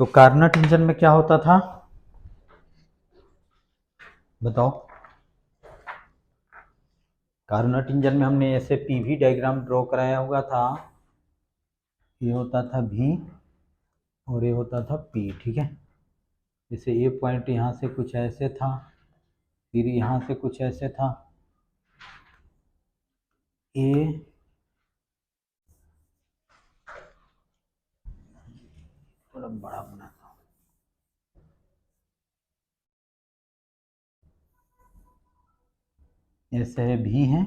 तो Carnot engine में क्या होता था बताओ। कार्नट इंजन में हमने ऐसे पीवी डायग्राम ड्रॉ कराया हुआ था। ये होता था V और ये होता था P, ठीक है। जैसे ये पॉइंट यहाँ से कुछ ऐसे था, फिर यहाँ से कुछ ऐसे था, ए थोड़ा बड़ा बना था, ऐसे है V है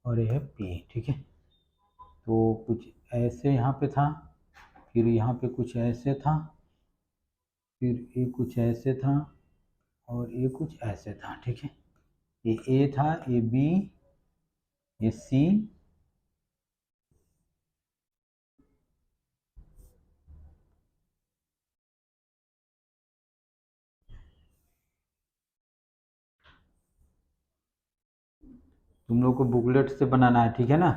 और ये है P, ठीक है। तो कुछ ऐसे यहाँ पे था, फिर यहाँ पे कुछ ऐसे था, फिर ये कुछ ऐसे था और ये कुछ ऐसे था, ठीक है। ये A था, ये B, ये C, तुम लोग को बुकलेट से बनाना है, ठीक है ना।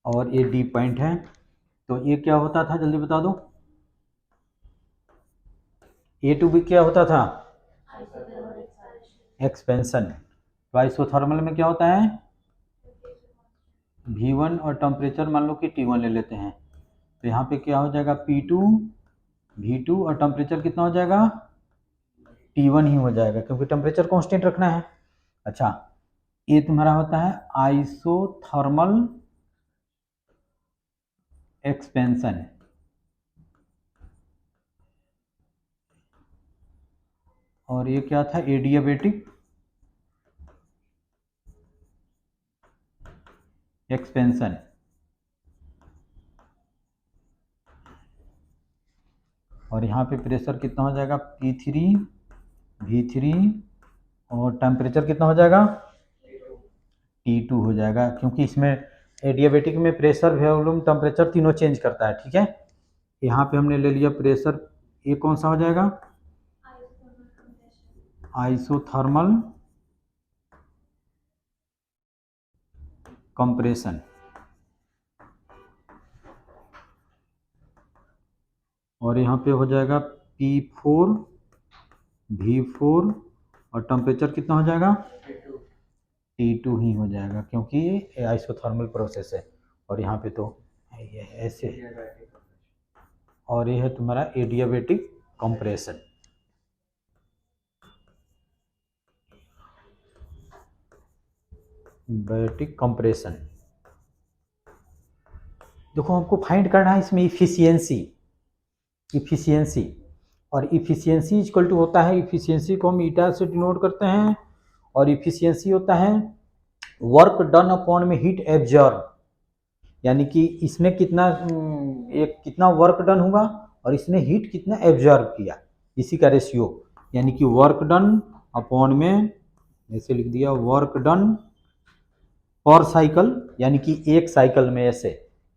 और ये D पॉइंट है। तो ये क्या होता था जल्दी बता दो। A टू B क्या होता था, एक्सपेंशन। तो आइसोथर्मल में क्या होता है, V1 और टेम्परेचर मान लो कि T1 ले लेते हैं। तो यहाँ पे क्या हो जाएगा P2 V2 और टेम्परेचर कितना हो जाएगा T1 ही हो जाएगा, क्योंकि टेम्परेचर कांस्टेंट रखना है। अच्छा, ये तुम्हारा होता है आइसोथर्मल एक्सपेंशन। और ये क्या था, एडियाबेटिक एक्सपेंशन। और यहाँ पे प्रेशर कितना हो जाएगा P3 V3 और टेम्परेचर कितना हो जाएगा T2 हो जाएगा, क्योंकि इसमें एडियाबेटिक में प्रेशर वॉल्यूम टेम्परेचर तीनों चेंज करता है, ठीक है। यहाँ पे हमने ले लिया प्रेशर, ये कौन सा हो जाएगा आइसोथर्मल कंप्रेशन। और यहाँ पे हो जाएगा P4 V4 और टेम्परेचर कितना हो जाएगा T2 ही हो जाएगा, क्योंकि ये आइसोथर्मल प्रोसेस है। और यहाँ पे तो ये ऐसे, और ये है तुम्हारा एडियाबेटिक कंप्रेशन। बैटिक कंप्रेशन। देखो हमको फाइंड करना है इसमें इफिशियंसी। और इफिशियंसी इक्वल टू होता है, इफिशियंसी को हम ईटा से डिनोट करते हैं। और इफिशियंसी होता है वर्क डन अपॉन में हीट एब्जॉर्ब, यानी कि इसने कितना एक कितना वर्क डन हुआ और इसने हीट कितना एब्जॉर्ब किया, इसी का रेशियो। यानी कि वर्क डन अपॉन में, ऐसे लिख दिया वर्क डन पर साइकिल, यानी कि एक साइकिल में ऐसे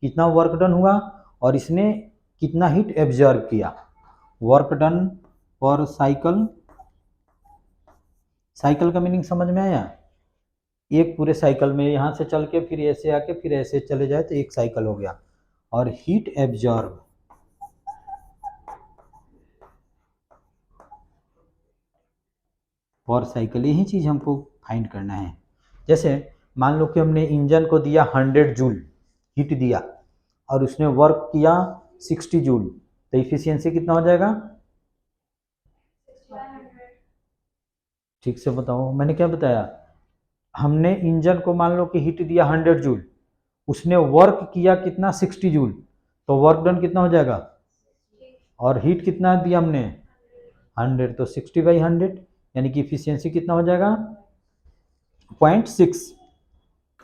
कितना वर्क डन हुआ और इसने कितना हीट एब्जॉर्ब किया। Work done per cycle, cycle का मीनिंग समझ में आया। एक पूरे साइकिल में यहाँ से चल के फिर ऐसे आके फिर ऐसे चले जाए तो एक साइकिल हो गया। और हीट एब्जॉर्ब पर साइकिल, यही चीज़ हमको फाइंड करना है। जैसे मान लो कि हमने इंजन को दिया 100 जूल हीट दिया और उसने वर्क किया 60 जूल, तो इफिशियंसी कितना हो जाएगा, ठीक से बताओ मैंने क्या बताया। हमने इंजन को मान लो कि हीट दिया 100 जूल, उसने वर्क किया कितना 60 जूल, तो वर्क डन कितना हो जाएगा, और हीट कितना दिया हमने 100, तो 60/100, यानी कि इफिशियंसी कितना हो जाएगा 0.6।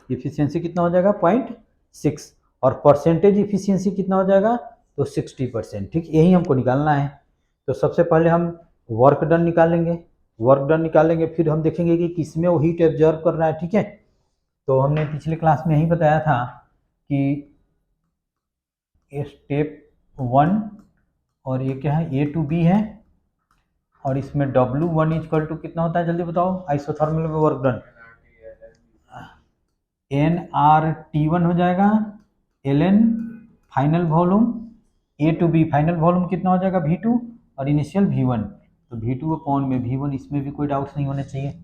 इफिशियंसी कितना हो जाएगा 0.6। और परसेंटेज इफिशियंसी कितना हो जाएगा, तो 60%, ठीक। यही हमको निकालना है। तो सबसे पहले हम वर्क डन निकालेंगे, फिर हम देखेंगे कि किसमें वो हीट एब्जॉर्ब कर रहा है, ठीक है। तो हमने पिछले क्लास में यही बताया था कि स्टेप 1 और ये क्या है A to B है, और इसमें W1 इक्वल टू कितना होता है जल्दी बताओ आइसोथर्मल में वर्क डन, NRT1 हो जाएगा, ln final volume A to B, final volume कितना हो जाएगा V2 और इनिशियल V1, तो V2 अपॉन में V1, इसमें भी कोई डाउट्स नहीं होने चाहिए।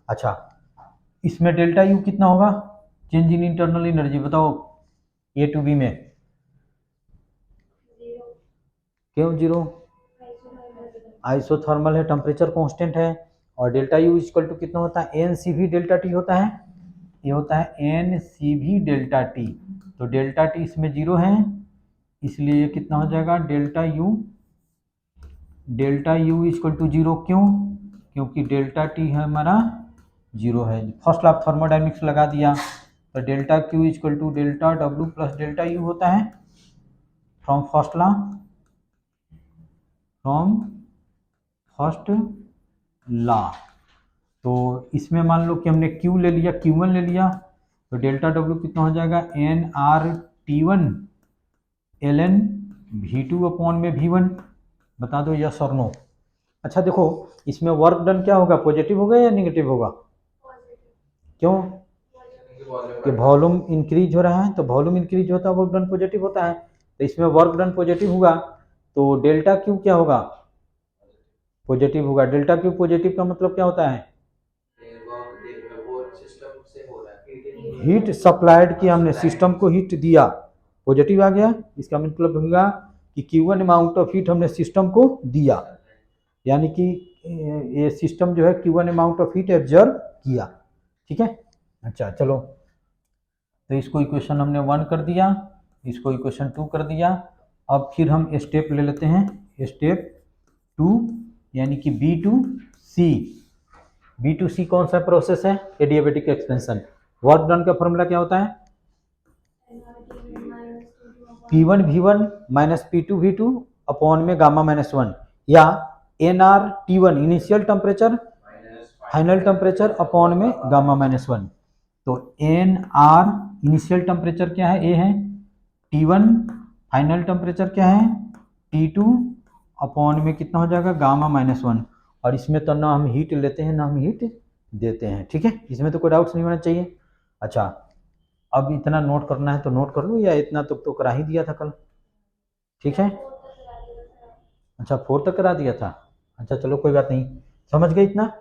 अच्छा, इसमें डेल्टा यू कितना होगा, चेंज इन इंटरनल एनर्जी बताओ ए टू बी में। क्यों जीरो, आइसोथर्मल है, टेम्परेचर कांस्टेंट है, और डेल्टा यू इक्वल टू कितना होता है, n C V delta T होता है, ये होता है n C V delta T, तो डेल्टा टी इसमें जीरो है, इसलिए ये कितना हो जाएगा delta U equal to zero, क्यों, क्योंकि डेल्टा टी है हमारा जीरो है। फर्स्ट लॉ ऑफ थर्मोडायनेमिक्स लगा दिया, तो delta Q equal to delta W plus delta U होता है फ्रॉम फर्स्ट लॉ। तो इसमें मान लो कि हमने Q ले लिया, Q1 ले लिया, तो डेल्टा W कितना हो जाएगा NRT1 ln V2 अपॉन में V1, बता दो यस और नो। अच्छा देखो, इसमें वर्क डन क्या होगा, पॉजिटिव होगा या निगेटिव होगा, क्यों, कि वॉल्यूम इंक्रीज हो रहा है, तो वॉल्यूम इंक्रीज होता है वर्क डन पॉजिटिव होता है, तो इसमें वर्क डन पॉजिटिव होगा, तो डेल्टा क्यू क्या होगा, पॉजिटिव होगा। डेल्टा क्यू पॉजिटिव का मतलब क्या होता है, हीट सप्लाइड किया हमने, सिस्टम को हीट दिया, पॉजिटिव आ गया, इसका मतलब होगा कि Q1 अमाउंट ऑफ हीट हमने सिस्टम को दिया, यानी कि ये सिस्टम जो है Q1 amount of heat absorb किया, ठीक है। अच्छा चलो, तो इसको इक्वेशन हमने 1 कर दिया, इसको इक्वेशन 2 कर दिया। अब फिर हम स्टेप ले लेते हैं, स्टेप 2 यानी कि B2C कौन सा प्रोसेस है, एडियाबेटिक एक्सपेंशन। वर्क डन का फॉर्मूला क्या होता है, P1 V1 minus P2 V2 upon में गामा माइनस 1, या NRT1 initial temperature final temperature upon में गामा माइनस 1। तो NR इनिशियल टेम्परेचर क्या है, A है, T1 फाइनल टेम्परेचर क्या है, T2 अपॉन में कितना हो जाएगा गामा माइनस 1, और इसमें तो ना हम हीट लेते हैं ना हम हीट देते हैं, ठीक है, इसमें तो कोई डाउट्स नहीं होना चाहिए। अच्छा, अब इतना नोट करना है तो नोट कर लो, या इतना तो करा ही दिया था कल, ठीक है। अच्छा 4 तक करा दिया था, अच्छा चलो कोई बात नहीं, समझ गए इतना।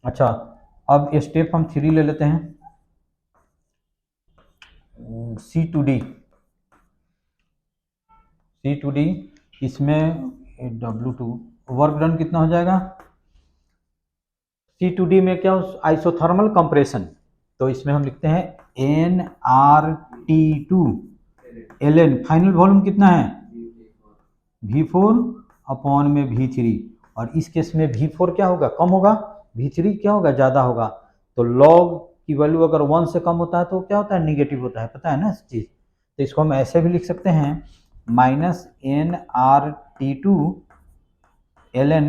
अच्छा, अब स्टेप हम 3 ले लेते हैं, C2D, इसमें W2 वर्क डन कितना हो जाएगा, C2D में क्या, आइसोथर्मल कंप्रेशन, तो इसमें हम लिखते हैं NRT2 ln फाइनल वॉल्यूम कितना है V4 अपॉन में V3, और इस केस में V4 क्या होगा, कम होगा, V3 क्या होगा, ज़्यादा होगा, तो लॉग की वैल्यू अगर 1 से कम होता है तो क्या होता है, निगेटिव होता है, पता है ना इस चीज़। तो इसको हम ऐसे भी लिख सकते हैं -NRT2 ln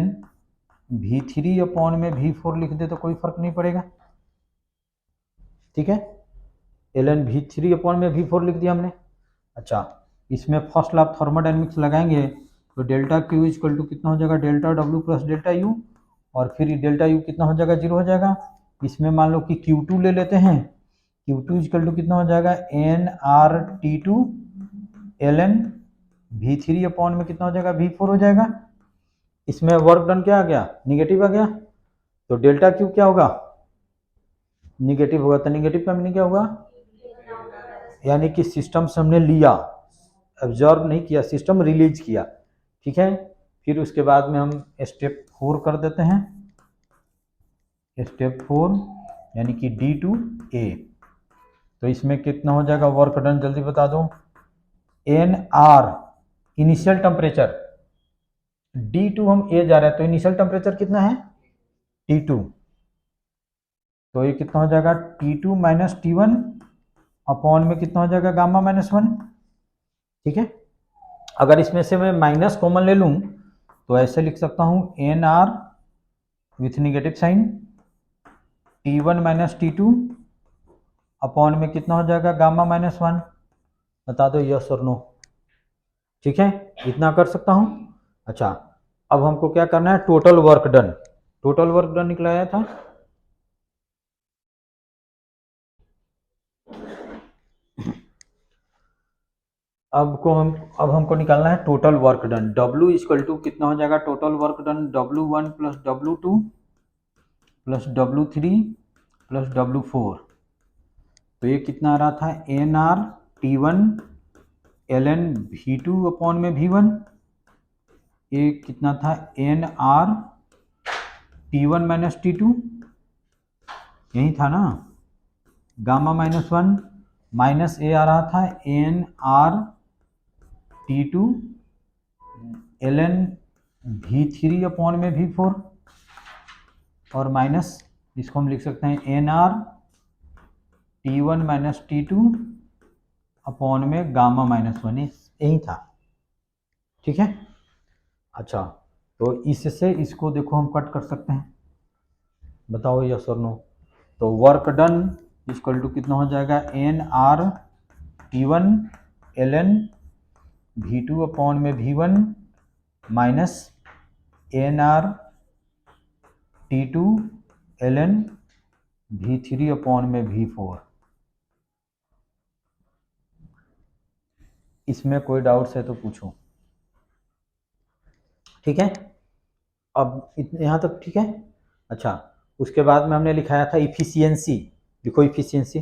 V3 अपॉन में V4 लिख दे तो कोई फर्क नहीं पड़ेगा, ठीक है, ln V3 अपॉन में V4 लिख दिया हमने। अच्छा, इसमें फर्स्ट लॉ ऑफ थर्मोडायनेमिक्स लगाएंगे, तो डेल्टा क्यू इक्वल टू कितना हो जाएगा, delta W plus delta you, और फिर डेल्टा यू कितना हो जाएगा, जीरो हो जाएगा। इसमें मान लो कि Q2 ले लेते हैं, Q2 इक्वल टू कितना हो जाएगा, NRT2 ln V3 अपॉन में कितना हो जाएगा, V4 हो जाएगा। इसमें वर्क डन क्या आ गया, निगेटिव आ गया, तो डेल्टा क्यू क्या होगा, निगेटिव होगा, तो निगेटिव का मीनिंग क्या होगा, यानी कि सिस्टम से हमने लिया, एब्जॉर्ब नहीं किया, सिस्टम रिलीज किया, ठीक है। फिर उसके बाद में हम स्टेप 4 कर देते हैं, स्टेप 4 यानी कि D2A, तो इसमें कितना हो जाएगा वर्क डन, जल्दी बता दो, NR इनिशियल टेम्परेचर, D2 हम A जा रहे हैं, तो इनिशियल टेम्परेचर कितना है T2, तो ये कितना हो जाएगा T2 माइनस T1 अपॉन में कितना हो जाएगा गामा माइनस 1, ठीक है। अगर इसमें से मैं माइनस कॉमन ले लूं तो ऐसे लिख सकता हूं NR with negative sign T1 minus T2 upon में कितना हो जाएगा गामा माइनस 1, बता दो यस और नो, ठीक है, इतना कर सकता हूं। अच्छा, अब हमको क्या करना है, टोटल वर्क डन निकलाया था, अब हमको निकालना है total work done. W equal to कितना हो जाएगा total work done, W1 plus W2 plus W3 plus W4। तो ये कितना आ रहा था NR T1 ln V2 upon में V1। ये कितना था NR T1 माइनस T2, यही था ना, गामा माइनस 1 माइनस ए आ रहा था NR T2 ln V3 upon में V4 और माइनस इसको हम लिख सकते हैं NR T1 minus T2 upon में गामा माइनस 1, यही था। ठीक है। अच्छा, तो इससे इसको देखो हम कट कर सकते हैं, बताओ यस और नो। तो वर्क डन इक्वल टू कितना हो जाएगा NR T1 ln V2 upon में V1 minus NR T2 ln V3 upon में V4। इसमें कोई डाउट्स है तो पूछो। ठीक है, अब यहाँ तक ठीक है। अच्छा, उसके बाद में हमने लिखाया था इफिशियंसी, लिखो इफिशियंसी,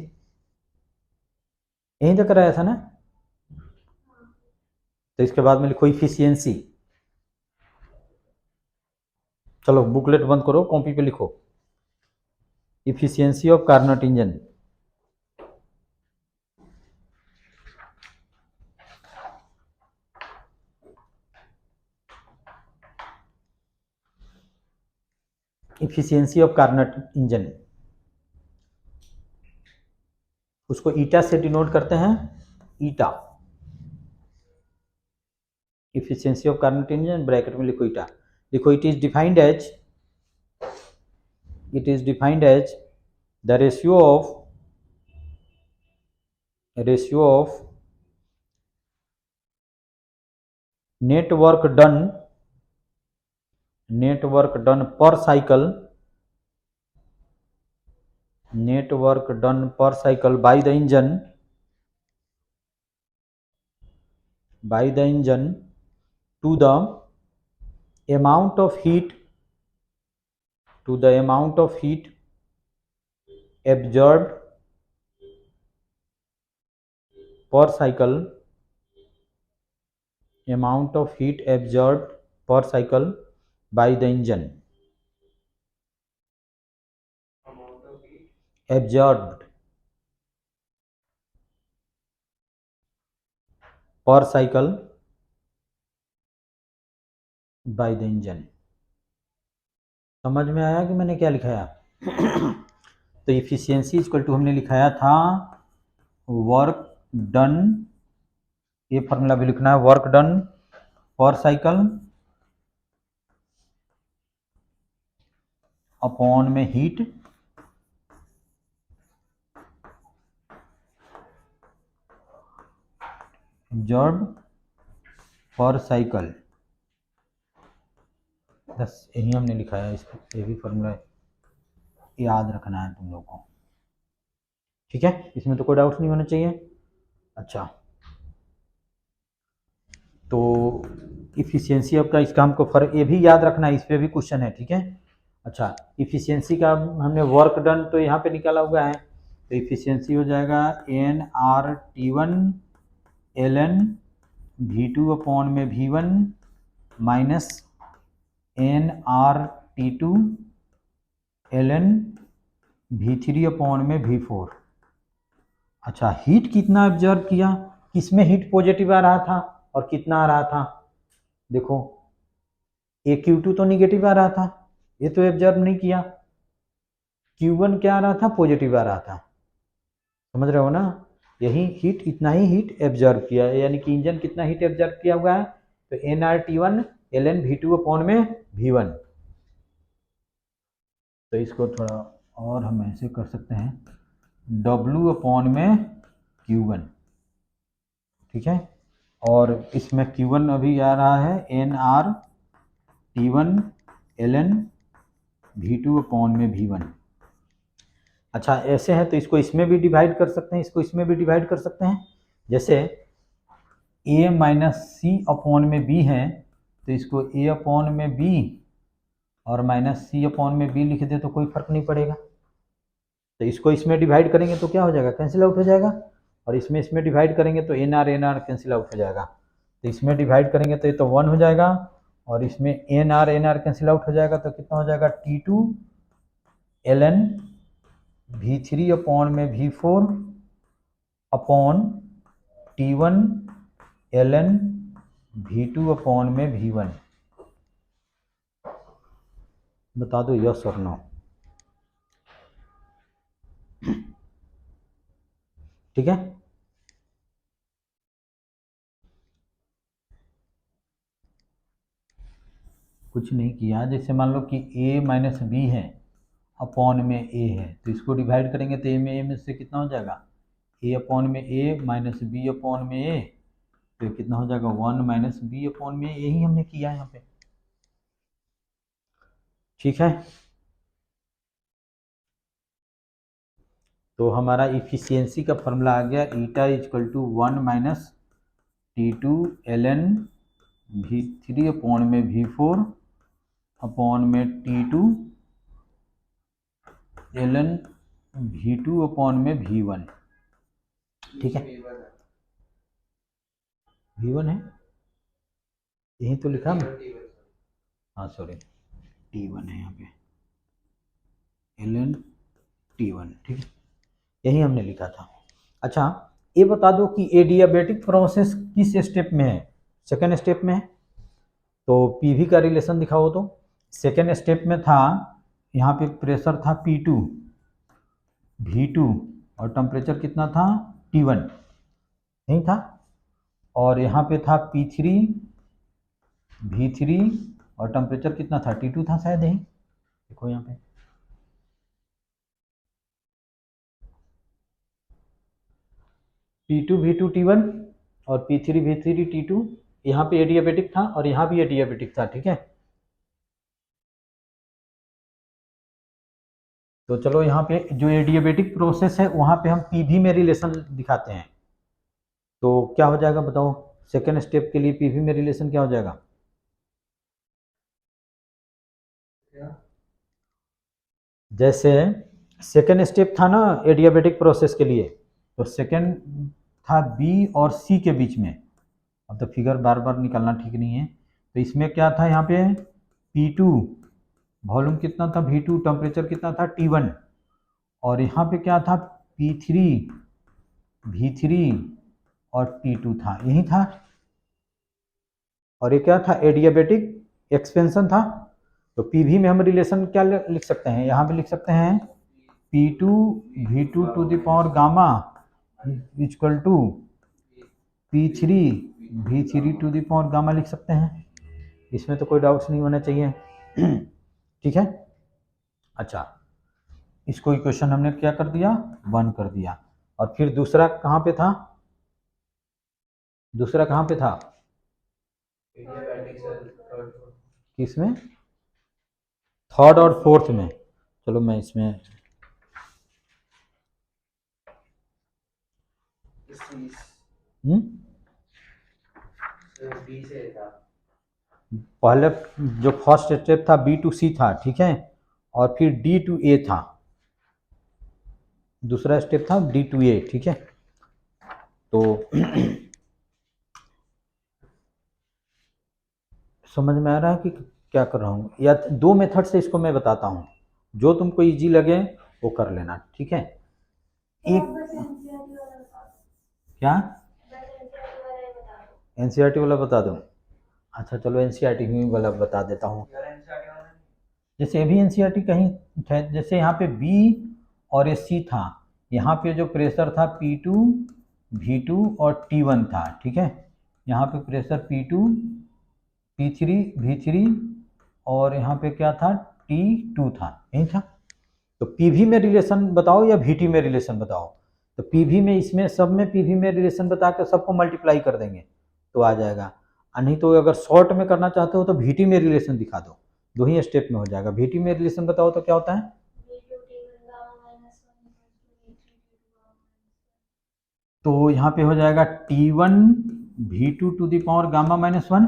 यहीं तक कराया था ना। तो इसके बाद में लिखो इफिशियंसी। चलो बुकलेट बंद करो, कॉपी पे लिखो efficiency of Carnot engine. Efficiency of Carnot engine, उसको ईटा से डिनोट करते हैं, eta. Efficiency of Carnot engine bracket में लिखो ईटा। लिखो it is defined as the ratio of net work done per cycle by the engine to the amount of heat absorbed per cycle by the engine, absorbed per cycle by the engine। समझ में आया कि मैंने क्या लिखाया? तो efficiency equal to हमने लिखाया था वर्क डन, ये फॉर्मूला भी लिखना है, work done per cycle upon में हीट एब्जॉर्ब पर साइकिल। बस यही हमने लिखा है, इसको ये भी फॉर्मूला याद रखना है तुम लोगों को। ठीक है, इसमें तो कोई डाउट नहीं होना चाहिए। अच्छा, तो इफिशियंसी आपका इसका हमको फर्क ये भी याद रखना है, इस पर भी क्वेश्चन है। ठीक है। अच्छा, इफिशियंसी का हमने वर्क डन तो यहाँ पे निकाला हुआ है, तो इफिशियंसी हो जाएगा NR T1 ln V2 upon में V1 minus NR T2 ln V3 upon में V4। अच्छा, हीट कितना ऑब्जर्व किया, किसमें हीट पॉजिटिव आ रहा था और कितना आ रहा था, देखो AQ2 तो निगेटिव आ रहा था, ये तो ऑब्जर्व नहीं किया। Q1 क्या आ रहा था, पॉजिटिव आ रहा था। समझ रहे हो ना, यही हीट, इतना ही हीट ऑब्जर्व किया, यानी कि इंजन कितना हीट ऑब्जर्व किया हुआ है, तो NR_T1 ln V2 अपॉन में V1। तो इसको थोड़ा और हम ऐसे कर सकते हैं W अपॉन में Q1। ठीक है, और इसमें Q1 अभी आ रहा है NR_T1 ln V2 अपॉन में V1। अच्छा, ऐसे है तो इसको इसमें भी डिवाइड कर सकते हैं, इसको इसमें भी डिवाइड कर सकते हैं। जैसे ए माइनस सी अपॉन में बी है, तो इसको ए अपॉन में बी और माइनस सी अपॉन में बी लिख दे तो कोई फर्क नहीं पड़ेगा। तो इसको इसमें डिवाइड करेंगे तो क्या हो जाएगा, कैंसिल आउट हो जाएगा। और इसमें डिवाइड करेंगे तो एन आर कैंसिल आउट हो जाएगा। तो इसमें डिवाइड करेंगे तो ये तो 1 हो जाएगा, और इसमें एन आर कैंसिल आउट हो जाएगा, तो कितना हो जाएगा T2 ln V3 अपॉन में V4 upon T1 ln V2 upon में V1। बता दो यस और नो। ठीक है, कुछ नहीं किया। जैसे मान लो कि a माइनस बी है अपॉन में a है, तो इसको डिवाइड करेंगे तो a में से कितना हो जाएगा, a अपॉन में a माइनस बी अपॉन में a, तो कितना हो जाएगा 1 माइनस बी अपॉन में, यही हमने किया यहाँ पे। ठीक है, तो हमारा इफिशियंसी का फॉर्मूला आ गया eta equal to 1 minus T2 ln V3 upon में V4 अपॉन में T2 ln V2 अपॉन में V1। ठीक है, V1 है, यही तो लिखा मैं, हाँ सॉरी T1 है यहाँ पे, ln T1। ठीक है, यही हमने लिखा था। अच्छा, ये बता दो कि एडियाबेटिक प्रोसेस किस स्टेप में है, सेकेंड स्टेप में है। तो पीवी का रिलेशन दिखाओ। तो सेकेंड स्टेप में था, यहाँ पे प्रेशर था P2 V2 और टेम्परेचर कितना था T1, यही था। और यहाँ पे था P3 V3 और टेम्परेचर कितना था T2 था शायद, यही देखो यहाँ पे। P2 V2 T1 और P3 V3 T2, यहाँ पे एडियाबेटिक था और यहाँ भी एडियाबेटिक था। ठीक है, तो चलो यहाँ पे जो एडियाबेटिक प्रोसेस है वहाँ पे हम पीवी में रिलेशन दिखाते हैं। तो क्या हो जाएगा बताओ, सेकेंड स्टेप के लिए पीवी में रिलेशन क्या हो जाएगा। जैसे सेकेंड स्टेप था ना एडियाबेटिक प्रोसेस के लिए, तो सेकेंड था बी और सी के बीच में। अब तो फिगर बार बार निकालना ठीक नहीं है। तो इसमें क्या था, यहाँ पे P2 वॉल्यूम कितना था V2, टेम्परेचर कितना था T1, और यहाँ पे क्या था P3 V3 और T2 था, यही था। और ये क्या था, एडियाबेटिक एक्सपेंशन था। तो पीवी में हम रिलेशन क्या लिख सकते हैं, यहाँ पे लिख सकते हैं P2 V2 to the power gamma equal to P3 V3 to the power gamma लिख सकते हैं। इसमें तो कोई डाउट्स नहीं होना चाहिए। ठीक है, अच्छा, इसको इक्वेशन हमने क्या कर दिया, 1 कर दिया। और फिर दूसरा कहाँ पे था, दूसरा कहाँ पे था, किसमें, थर्ड और फोर्थ में। चलो मैं इसमें पहले जो फर्स्ट स्टेप था B टू C था, ठीक है, और फिर D टू A था, दूसरा स्टेप था D टू A। ठीक है, तो समझ में आ रहा है कि क्या कर रहा हूँ, या दो मेथड से इसको मैं बताता हूँ, जो तुमको इजी लगे वो कर लेना। ठीक है, एक क्या एनसीईआरटी वाला बता दूँ, अच्छा चलो एनसीईआरटी वाला बता देता हूँ। जैसे अभी एनसीईआरटी कहीं है, जैसे यहाँ पे बी और ये सी था, यहाँ पे जो प्रेशर था P2 V2 और T1 था। ठीक है, यहाँ पे प्रेशर P2 P3 V3 और यहाँ पे क्या था T2 था, यही था। तो पीवी में रिलेशन बताओ या VT में रिलेशन बताओ। तो पीवी में, इसमें सब में पीवी में रिलेशन बता के सबको मल्टीप्लाई कर देंगे तो आ जाएगा। नहीं तो अगर शॉर्ट में करना चाहते हो तो VT में रिलेशन दिखा दो, दो ही स्टेप में हो जाएगा। VT में रिलेशन बताओ तो क्या होता है, तो यहाँ पे हो जाएगा T1 V2 to the power gamma minus 1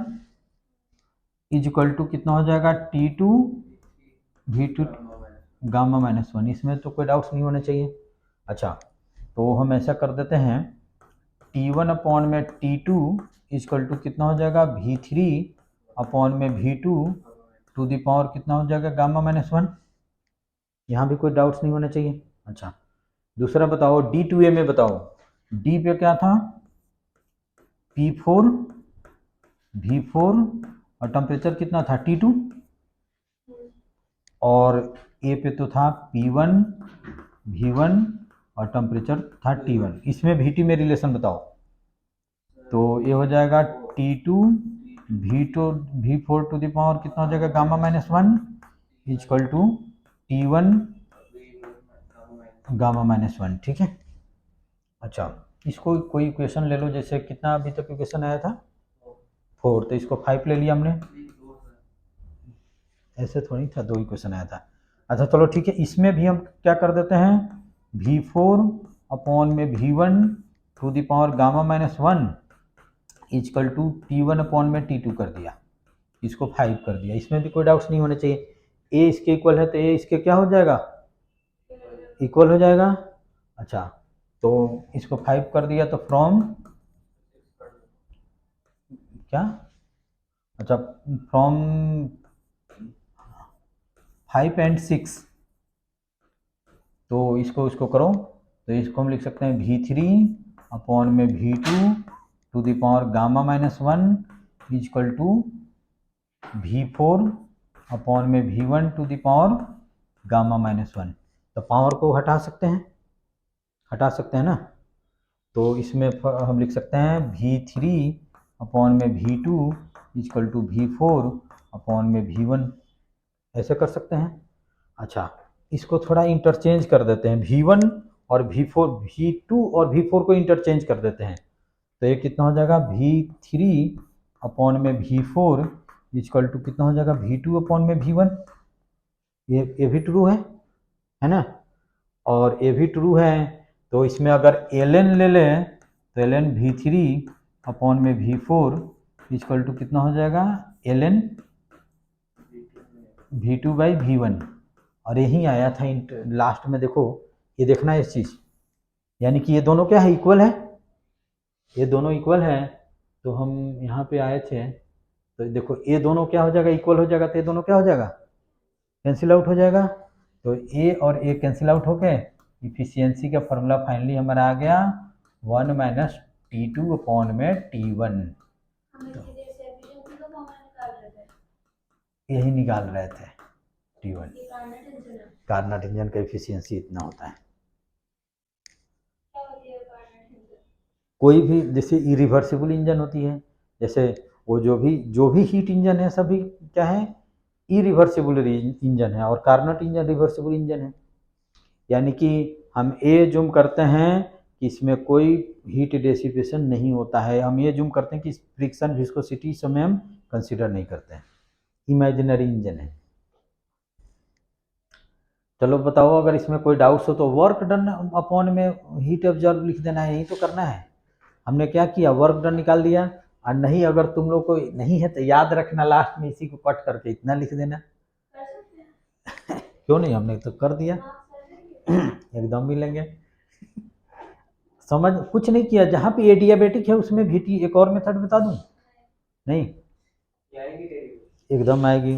is equal to कितना हो जाएगा T2 V2 गामा माइनस 1। इसमें तो कोई डाउट्स नहीं होने चाहिए। अच्छा, तो हम ऐसा कर देते हैं T1 अपॉन में T2 इजकल टू कितना हो जाएगा V3 अपॉन में V2 टू द पावर कितना हो जाएगा गामा माइनस 1। यहाँ भी कोई डाउट्स नहीं होने चाहिए। अच्छा, दूसरा बताओ D2A में बताओ, D पे क्या था P4 V4 और टेम्परेचर कितना था T2, और A पे तो था P1 V1 और टेम्परेचर था T1। इसमें VT में रिलेशन बताओ, तो ये हो जाएगा T2 V4 to the power कितना हो जाएगा gamma minus 1 equal to T1 gamma minus 1। ठीक है। अच्छा, इसको कोई इक्वेशन ले लो, जैसे कितना अभी तक इक्वेशन आया था 4, तो इसको 5 ले लिया हमने, ऐसे थोड़ी था, 2 इक्वेशन आया था। अच्छा चलो ठीक है, इसमें भी हम क्या कर देते हैं V4 अपॉन में V1 to the power gamma minus 1 equal to T1 upon में T2 कर दिया, इसको 5 कर दिया। इसमें भी कोई डाउट्स नहीं होने चाहिए। A इसके इक्वल है तो A इसके क्या हो जाएगा इक्वल हो जाएगा। अच्छा, तो इसको 5 कर दिया तो फ्रॉम क्या, अच्छा फ्रॉम 5 एंड 6, तो इसको करो, तो इसको हम लिख सकते हैं V3 अपॉन में V2 to the power gamma minus 1 equal to V4 upon में V1 to the power gamma minus 1। तो पावर को हटा सकते हैं ना, तो इसमें हम लिख सकते हैं V3 अपॉन में V2 is equal to V4 upon में V1, ऐसे कर सकते हैं। अच्छा, इसको थोड़ा इंटरचेंज कर देते हैं, V1 और V4 V2 और V4 को इंटरचेंज कर देते हैं, तो ये कितना हो जाएगा V3 अपॉन में V4 इजकल टू कितना हो जाएगा V2 अपॉन में V1। ये भी ट्रू है ना, और ये भी ट्रू है, तो इसमें अगर ln ले लें तो ln V3 अपॉन में V4 इजकल टू कितना हो जाएगा ln V2 बाई V1। और यही आया था लास्ट में, देखो ये देखना है इस चीज़, यानी कि ये दोनों क्या है इक्वल है, ये दोनों इक्वल है। तो हम यहाँ पे आए थे, तो देखो ये दोनों क्या हो जाएगा इक्वल हो जाएगा, तो ये दोनों क्या हो जाएगा कैंसिल आउट हो जाएगा, तो ए और ए कैंसिल आउट हो गए। इफिशियंसी का फॉर्मूला फाइनली हमारा आ गया 1 माइनस T2 अपॉन में T1। यही निकाल रहे थे T1, कार्नट इंजन का इफिशियंसी इतना होता है। कोई भी जैसे इरिवर्सिबल इंजन होती है, जैसे वो जो भी हीट इंजन है सभी क्या है इरिवर्सिबल इंजन है, और कार्नट इंजन रिवर्सिबल इंजन है। यानी कि हम ये जूम करते हैं कि इसमें कोई हीट डेसिपेशन नहीं होता है, हम ये जूम करते हैं कि फ्रिक्शन विस्कोसिटी समय हम कंसीडर नहीं करते हैं, इमेजिनरी इंजन है। चलो बताओ, अगर इसमें कोई डाउट्स हो तो वर्क डन अपॉन में हीट ऑब्जर्व लिख देना है, यही तो करना है। हमने क्या किया वर्क डन निकाल दिया, और नहीं अगर तुम लोग को नहीं है तो याद रखना लास्ट में इसी को कट करके इतना लिख देना। क्यों नहीं, हमने तो कर दिया एकदम मिलेंगे। समझ कुछ नहीं किया, जहाँ पे एडियाबेटिक है उसमें VT एक और मेथड बता दूं, नहीं एकदम आएगी।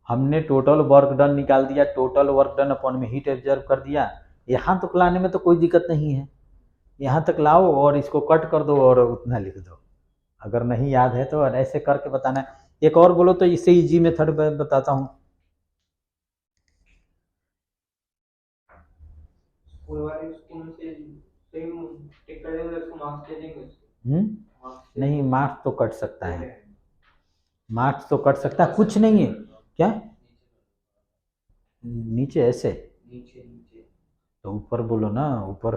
हमने टोटल वर्क डन निकाल दिया, टोटल वर्क डन अपॉन में हीट एब्जॉर्ब कर दिया। यहाँ तक लाने में तो कोई दिक्कत नहीं है, यहाँ तक लाओ और इसको कट कर दो और उतना लिख दो, अगर नहीं याद है तो ऐसे करके बताना है। एक और बोलो तो इससे इजी मेथड बताता हूँ। नहीं मार्क्स तो कट सकता है, मार्क्स तो कट सकता है, कुछ नहीं है क्या नीचे ऐसे तो ऊपर बोलो ना ऊपर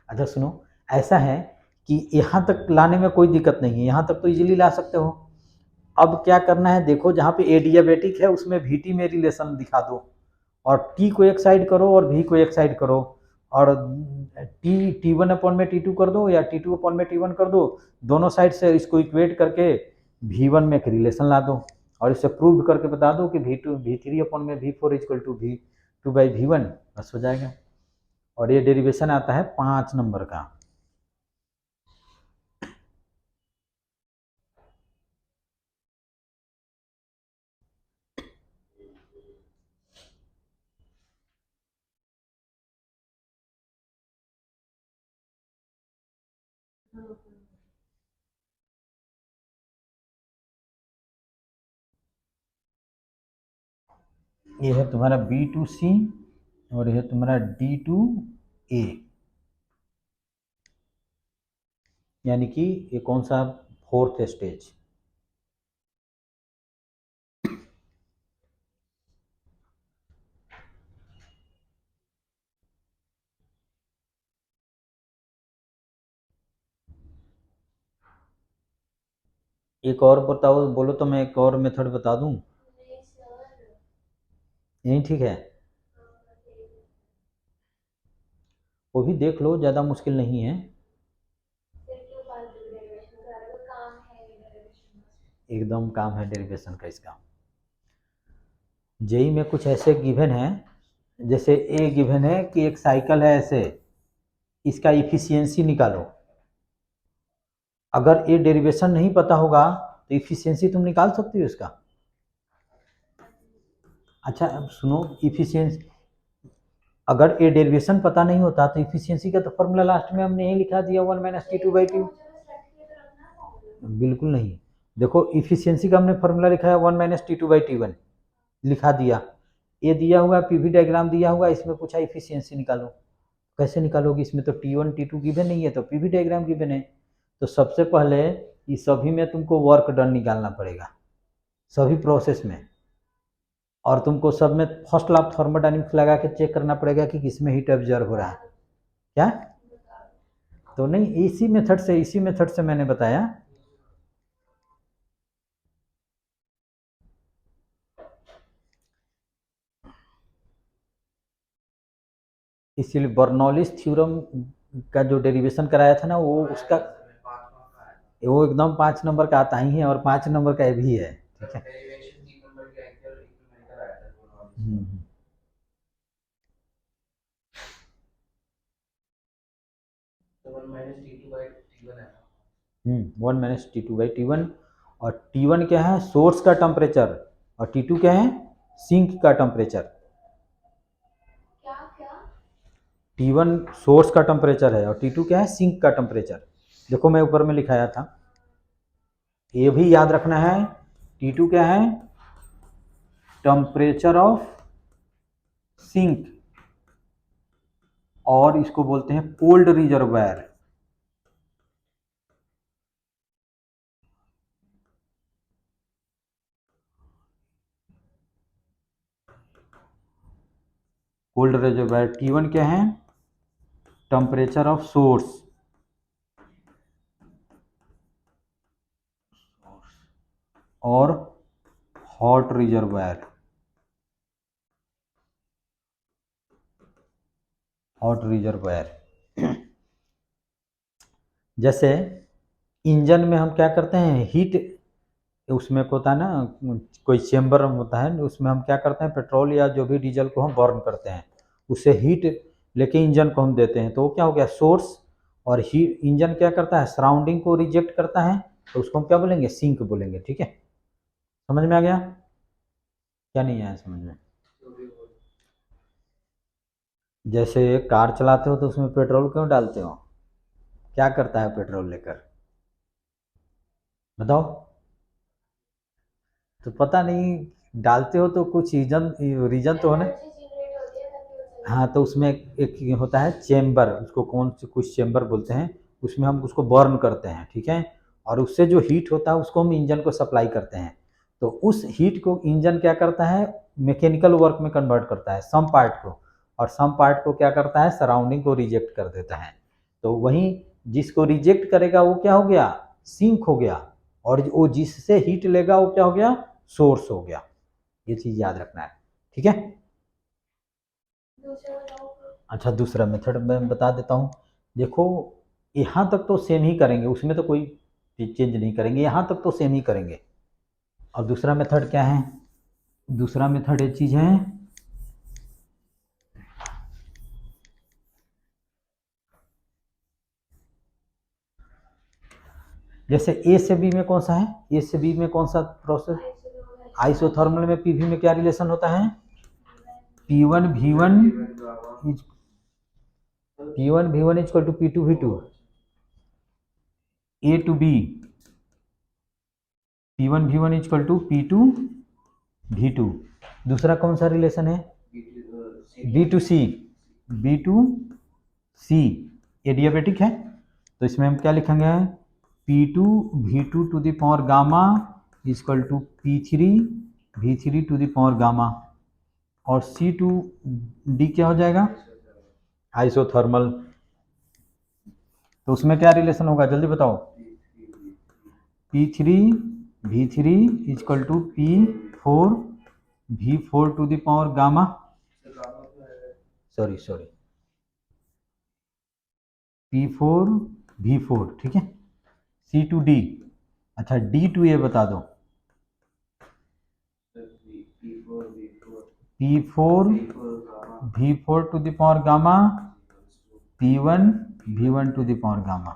अच्छा सुनो, ऐसा है कि यहाँ तक लाने में कोई दिक्कत नहीं है, यहाँ तक तो इजीली ला सकते हो। अब क्या करना है, देखो जहाँ पे एडियाबेटिक है उसमें VT में रिलेशन दिखा दो, और T को एक साइड करो और V को एक साइड करो, और T1 अपॉन में T2 कर दो या T2 अपॉन में T1 कर दो, दोनों साइड से इसको इक्वेट करके V1 में एक रिलेशन ला दो, और इसे प्रूव करके बता दो कि V3 अपॉन में V4 इक्वल टू V2/V1, बस हो जाएगा। और ये डेरिवेशन आता है 5 नंबर का। ये है तुम्हारा B2C और ये है तुम्हारा D2A, यानी कि ये कौन सा, 4th स्टेज। एक और बताओ, बोलो तो मैं एक और मेथड बता दूं। यही ठीक है, वो भी देख लो, ज़्यादा मुश्किल नहीं है। एकदम काम है डेरिवेशन का इसका। जेई में कुछ ऐसे गिवन है, जैसे ए गिवन है कि एक साइकिल है ऐसे, इसका इफिशियंसी निकालो। अगर ये डेरिवेशन नहीं पता होगा तो इफिशियंसी तुम निकाल सकते हो इसका। अच्छा अब सुनो, इफिशियंसी अगर ये डेरिवेशन पता नहीं होता तो इफिशियंसी का तो फॉर्मूला लास्ट में हमने यही लिखा दिया, 1 - T2/2। बिल्कुल नहीं, देखो इफिशियंसी का हमने फॉर्मूला लिखा है 1 - T2/T1 लिखा दिया। ये दिया हुआ पीवी डायग्राम दिया हुआ, इसमें पूछा इफिशियंसी निकालो। कैसे निकालोगे, इसमें तो T1 T2 गिवन नहीं है, तो पीवी डायग्राम गिवन है। तो सबसे पहले इस सभी में तुमको वर्क डन निकालना पड़ेगा, सभी प्रोसेस में, और तुमको सब में फर्स्ट लॉ थर्मोडायनेमिक्स लगा के चेक करना पड़ेगा कि किसमें हीट ऑब्जर्व हो रहा है। क्या तो नहीं, इसी मेथड से मैंने बताया। इसीलिए बर्नौलिस थ्योरम का जो डेरिवेशन कराया था ना, वो उसका वो एकदम 5 नंबर का आता ही है, और 5 नंबर का भी है, ठीक है। हम्म, 1 - T2/T1। और T1 क्या है, सोर्स का टेम्परेचर, और T2 क्या है, सिंक का टेम्परेचर। T1 सोर्स का टेम्परेचर है और T2 क्या है, सिंक का टेम्परेचर। देखो मैं ऊपर में लिखाया था, ये भी याद रखना है। T2 क्या है, टेम्परेचर ऑफ सिंक, और इसको बोलते हैं cold reservoir. Cold reservoir. T1 क्या है, टेम्परेचर ऑफ सोर्स, और हॉट रिजर्वायर, हॉट रिजर्वायर। जैसे इंजन में हम क्या करते हैं, हीट, उसमें होता है ना कोई चेम्बर होता है, उसमें हम क्या करते हैं, पेट्रोल या जो भी डीजल को हम बर्न करते हैं, उससे हीट लेके इंजन को हम देते हैं, तो वो क्या हो गया, सोर्स। और हीट इंजन क्या करता है, सराउंडिंग को रिजेक्ट करता है, तो उसको हम क्या बोलेंगे, सिंक बोलेंगे, ठीक है। समझ में आ गया, क्या नहीं आया समझ में। जैसे कार चलाते हो तो उसमें पेट्रोल क्यों डालते हो, क्या करता है पेट्रोल लेकर, बताओ। तो पता नहीं, डालते हो तो कुछ रीजन रीजन तो होना। हाँ तो उसमें एक होता है चेम्बर, उसको कौन से कुछ चेम्बर बोलते हैं, उसमें हम उसको बर्न करते हैं, ठीक है। और उससे जो हीट होता है उसको हम इंजन को सप्लाई करते हैं, तो उस हीट को इंजन क्या करता है, मैकेनिकल वर्क में कन्वर्ट करता है सम पार्ट को, और सम पार्ट को क्या करता है, सराउंडिंग को रिजेक्ट कर देता है। तो वहीं जिसको रिजेक्ट करेगा वो क्या हो गया, सिंक हो गया, और वो जिससे हीट लेगा वो क्या हो गया, सोर्स हो गया। ये चीज याद रखना है, ठीक है। अच्छा, दूसरा मेथड मैं बता देता हूँ। देखो यहाँ तक तो सेम ही करेंगे, उसमें तो कोई चेंज नहीं करेंगे, यहाँ तक तो सेम ही करेंगे। और दूसरा मेथड क्या है, दूसरा मेथड ये चीज है, जैसे ए से बी में कौन सा है, ए से बी में कौन सा प्रोसेस, आइसोथर्मल में पीवी में क्या रिलेशन होता है, P1 V1 is P1 V1 equal to P2 V2, A to B P1 V1 equal to P2 V2। दूसरा कौन सा रिलेशन है, B to C, B to C, adiabatic है, तो इसमें हम क्या लिखेंगे, P2 V2 to the power gamma equal to P3 V3 to the power gamma, और C टू D क्या हो जाएगा, आइसोथर्मल। तो उसमें क्या रिलेशन होगा जल्दी बताओ, P3 V3 equal to P4 V4 to the power gamma, sorry P4 V4, ठीक है। C टू D, अच्छा D टू A बता दो, P4 V4 to the power gamma, P1 V1 to the power gamma.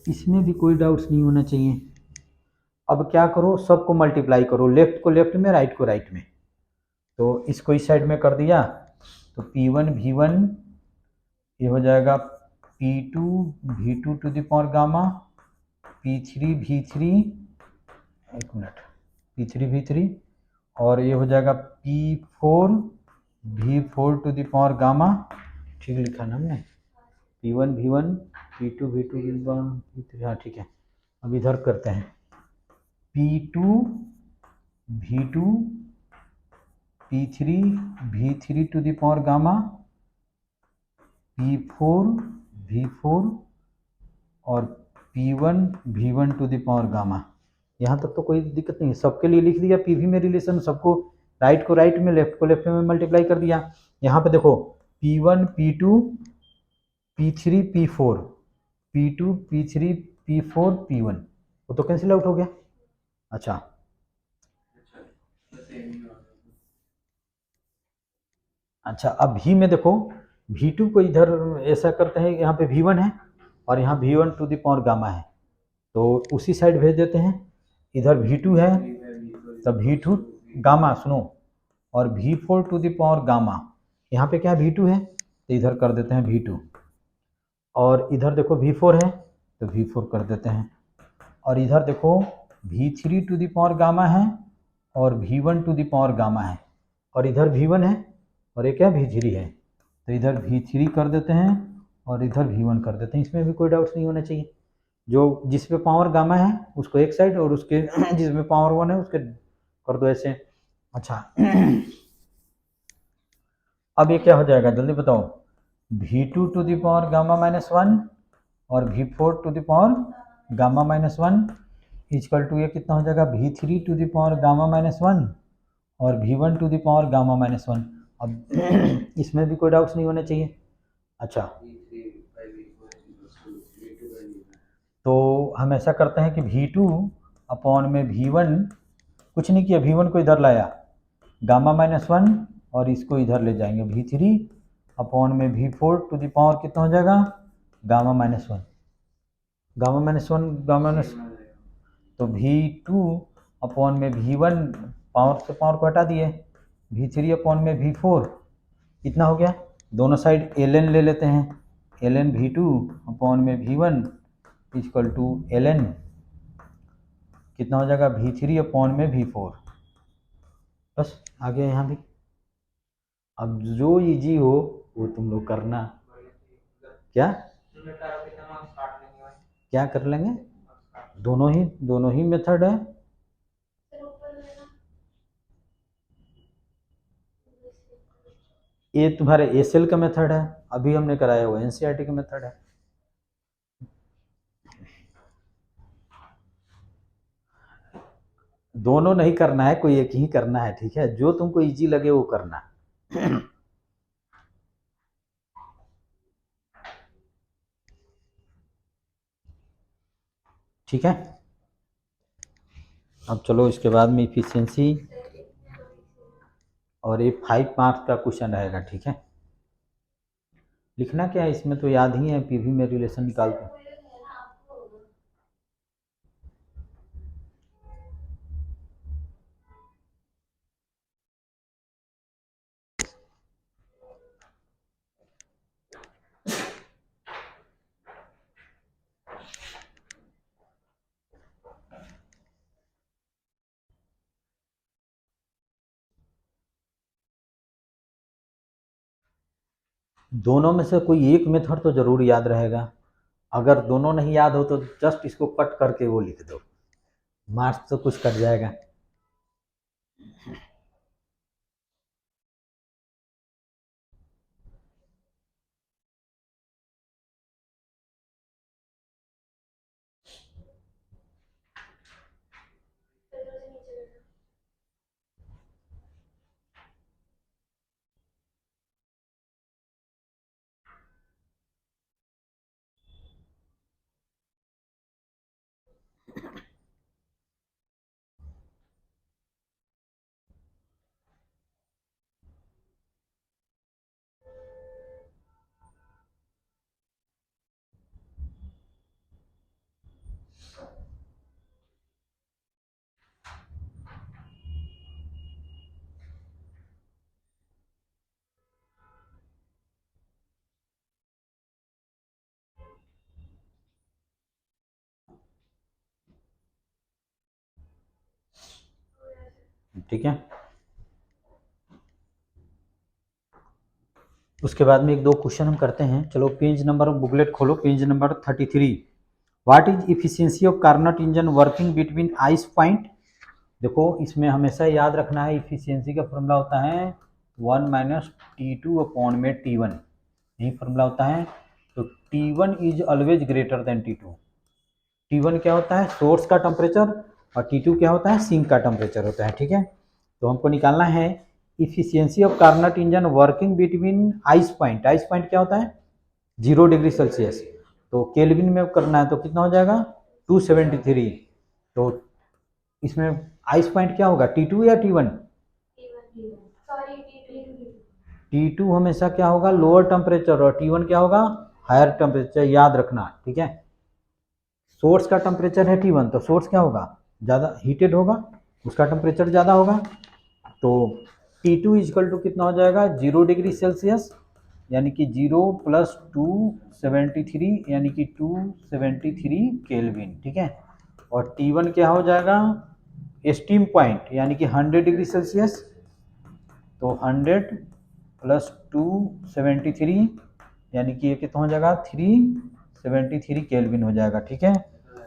इसमें भी कोई doubts नहीं होना चाहिए। अब क्या करो, सबको मल्टीप्लाई करो, लेफ्ट को लेफ्ट में, राइट को राइट में। तो इसको इस साइड में कर दिया, तो P1 V1 ये हो जाएगा P2 V2 to the power gamma, P3 V3, एक मिनट, P3 V3, और ये हो जाएगा P4 V4 to the power gamma, ठीक लिखा ना हमने, P1 V1 P2 V2 P3, हाँ ठीक है। अब इधर करते हैं, P2 V2 P3 V3 to the power gamma, P4 V4 और P1 V1 to the power gamma. यहाँ तक तो कोई दिक्कत नहीं है, सबके लिए लिख दिया पीवी में रिलेशन, सबको राइट को राइट में, लेफ्ट को लेफ्ट में मल्टीप्लाई कर दिया। यहाँ पे देखो P1 P2 P3 P4 P2 P3 P4 P1, वो तो कैंसिल आउट हो गया। अच्छा अब V में देखो, V2 को इधर ऐसा करते हैं, यहाँ पे V1 है और यहाँ V1 to the power gamma है, तो उसी साइड भेज देते हैं। इधर V2 है, तब V2 गामा सुनो, और V4 to the power gamma, यहाँ पे क्या V2 है, तो इधर कर देते हैं V2, और इधर देखो V4 है तो V4 कर देते हैं, और इधर देखो V3 to the power gamma है और V1 to the power gamma है, और इधर V1 है और एक क्या V3 है, तो इधर V3 कर देते हैं और इधर V1 कर देते हैं। इसमें भी कोई डाउट्स नहीं होना चाहिए। जो जिस पे पावर गामा है उसको एक साइड, और उसके जिसमें पावर 1 है उसके कर दो ऐसे। अच्छा अब ये क्या हो जाएगा जल्दी बताओ, V2 to the power gamma -1 और V4 to the power gamma -1 equal to ये कितना हो जाएगा, V3 to the power gamma -1 और V1 to the power gamma -1। अब इसमें भी कोई डाउट्स नहीं होने चाहिए। अच्छा तो हम ऐसा करते हैं कि V2 अपॉन में V1, कुछ नहीं किया, V1 को इधर लाया गामा -1 और इसको इधर ले जाएंगे, V3 अपॉन में V4 टू द पावर कितना हो जाएगा, गामा -1, गामा -1 गामा -, तो V2 अपॉन में V1, पावर से पावर को हटा दिए, V3 अपॉन में V4 कितना हो गया, दोनों साइड ln ले लेते हैं, ln V2 अपॉन में V1 इक्वल टू ln कितना हो जाएगा, V3 अपॉन में V4। बस आ गया यहाँ भी। अब जो इजी हो वो तुम लोग करना। क्या क्या कर लेंगे, दोनों ही मेथड है। ये तुम्हारे एसएल का मेथड है, अभी हमने कराया हुआ एनसीईआरटी का मेथड है। दोनों नहीं करना है, कोई एक ही करना है, ठीक है, जो तुमको इजी लगे वो करना। ठीक है, अब चलो इसके बाद में इफिशियंसी, और ये 5 मार्क्स का क्वेश्चन रहेगा, ठीक है। लिखना क्या है इसमें तो याद ही है, पीवी में रिलेशन निकाल दो। दोनों में से कोई एक मेथड तो जरूर याद रहेगा, अगर दोनों नहीं याद हो तो जस्ट इसको कट करके वो लिख दो, मार्क्स तो कुछ कट जाएगा। ठीक है, उसके बाद में एक दो क्वेश्चन हम करते हैं। चलो पेज नंबर, बुकलेट खोलो, page number 33। What is efficiency of Carnot engine working between ice point. देखो इसमें हमेशा याद रखना है, इफिशियंसी का फॉर्मूला होता है 1 माइनस T2 अपॉन में T1, यही फॉर्मूला होता है। तो T1 is always greater than T2। T1 क्या होता है, सोर्स का टेम्परेचर, और T2 क्या होता है, सिंक का टेम्परेचर होता है, ठीक है। तो हमको निकालना है efficiency of Carnot engine working between ice point. Ice point क्या होता है, 0 डिग्री सेल्सियस। तो केल्विन में करना है तो कितना हो जाएगा, 273। तो इसमें आइस पॉइंट क्या होगा, T2 या T1। T2 हमेशा क्या होगा, लोअर टेम्परेचर, और T1 क्या होगा, हायर टेम्परेचर, याद रखना, ठीक है। सोर्स का टेम्परेचर है T1, तो सोर्स क्या होगा, ज़्यादा हीटेड होगा, उसका टेम्परेचर ज़्यादा होगा। तो T2 इजकल टू कितना हो जाएगा, 0 डिग्री सेल्सियस, यानी कि 0 प्लस 273, यानी कि 273 केल्विन, ठीक है। और T1 क्या हो जाएगा, स्टीम पॉइंट, यानी कि 100 डिग्री सेल्सियस। तो 100 प्लस 273, यानी कि ये कितना हो जाएगा, 373 केल्विन हो जाएगा, ठीक है।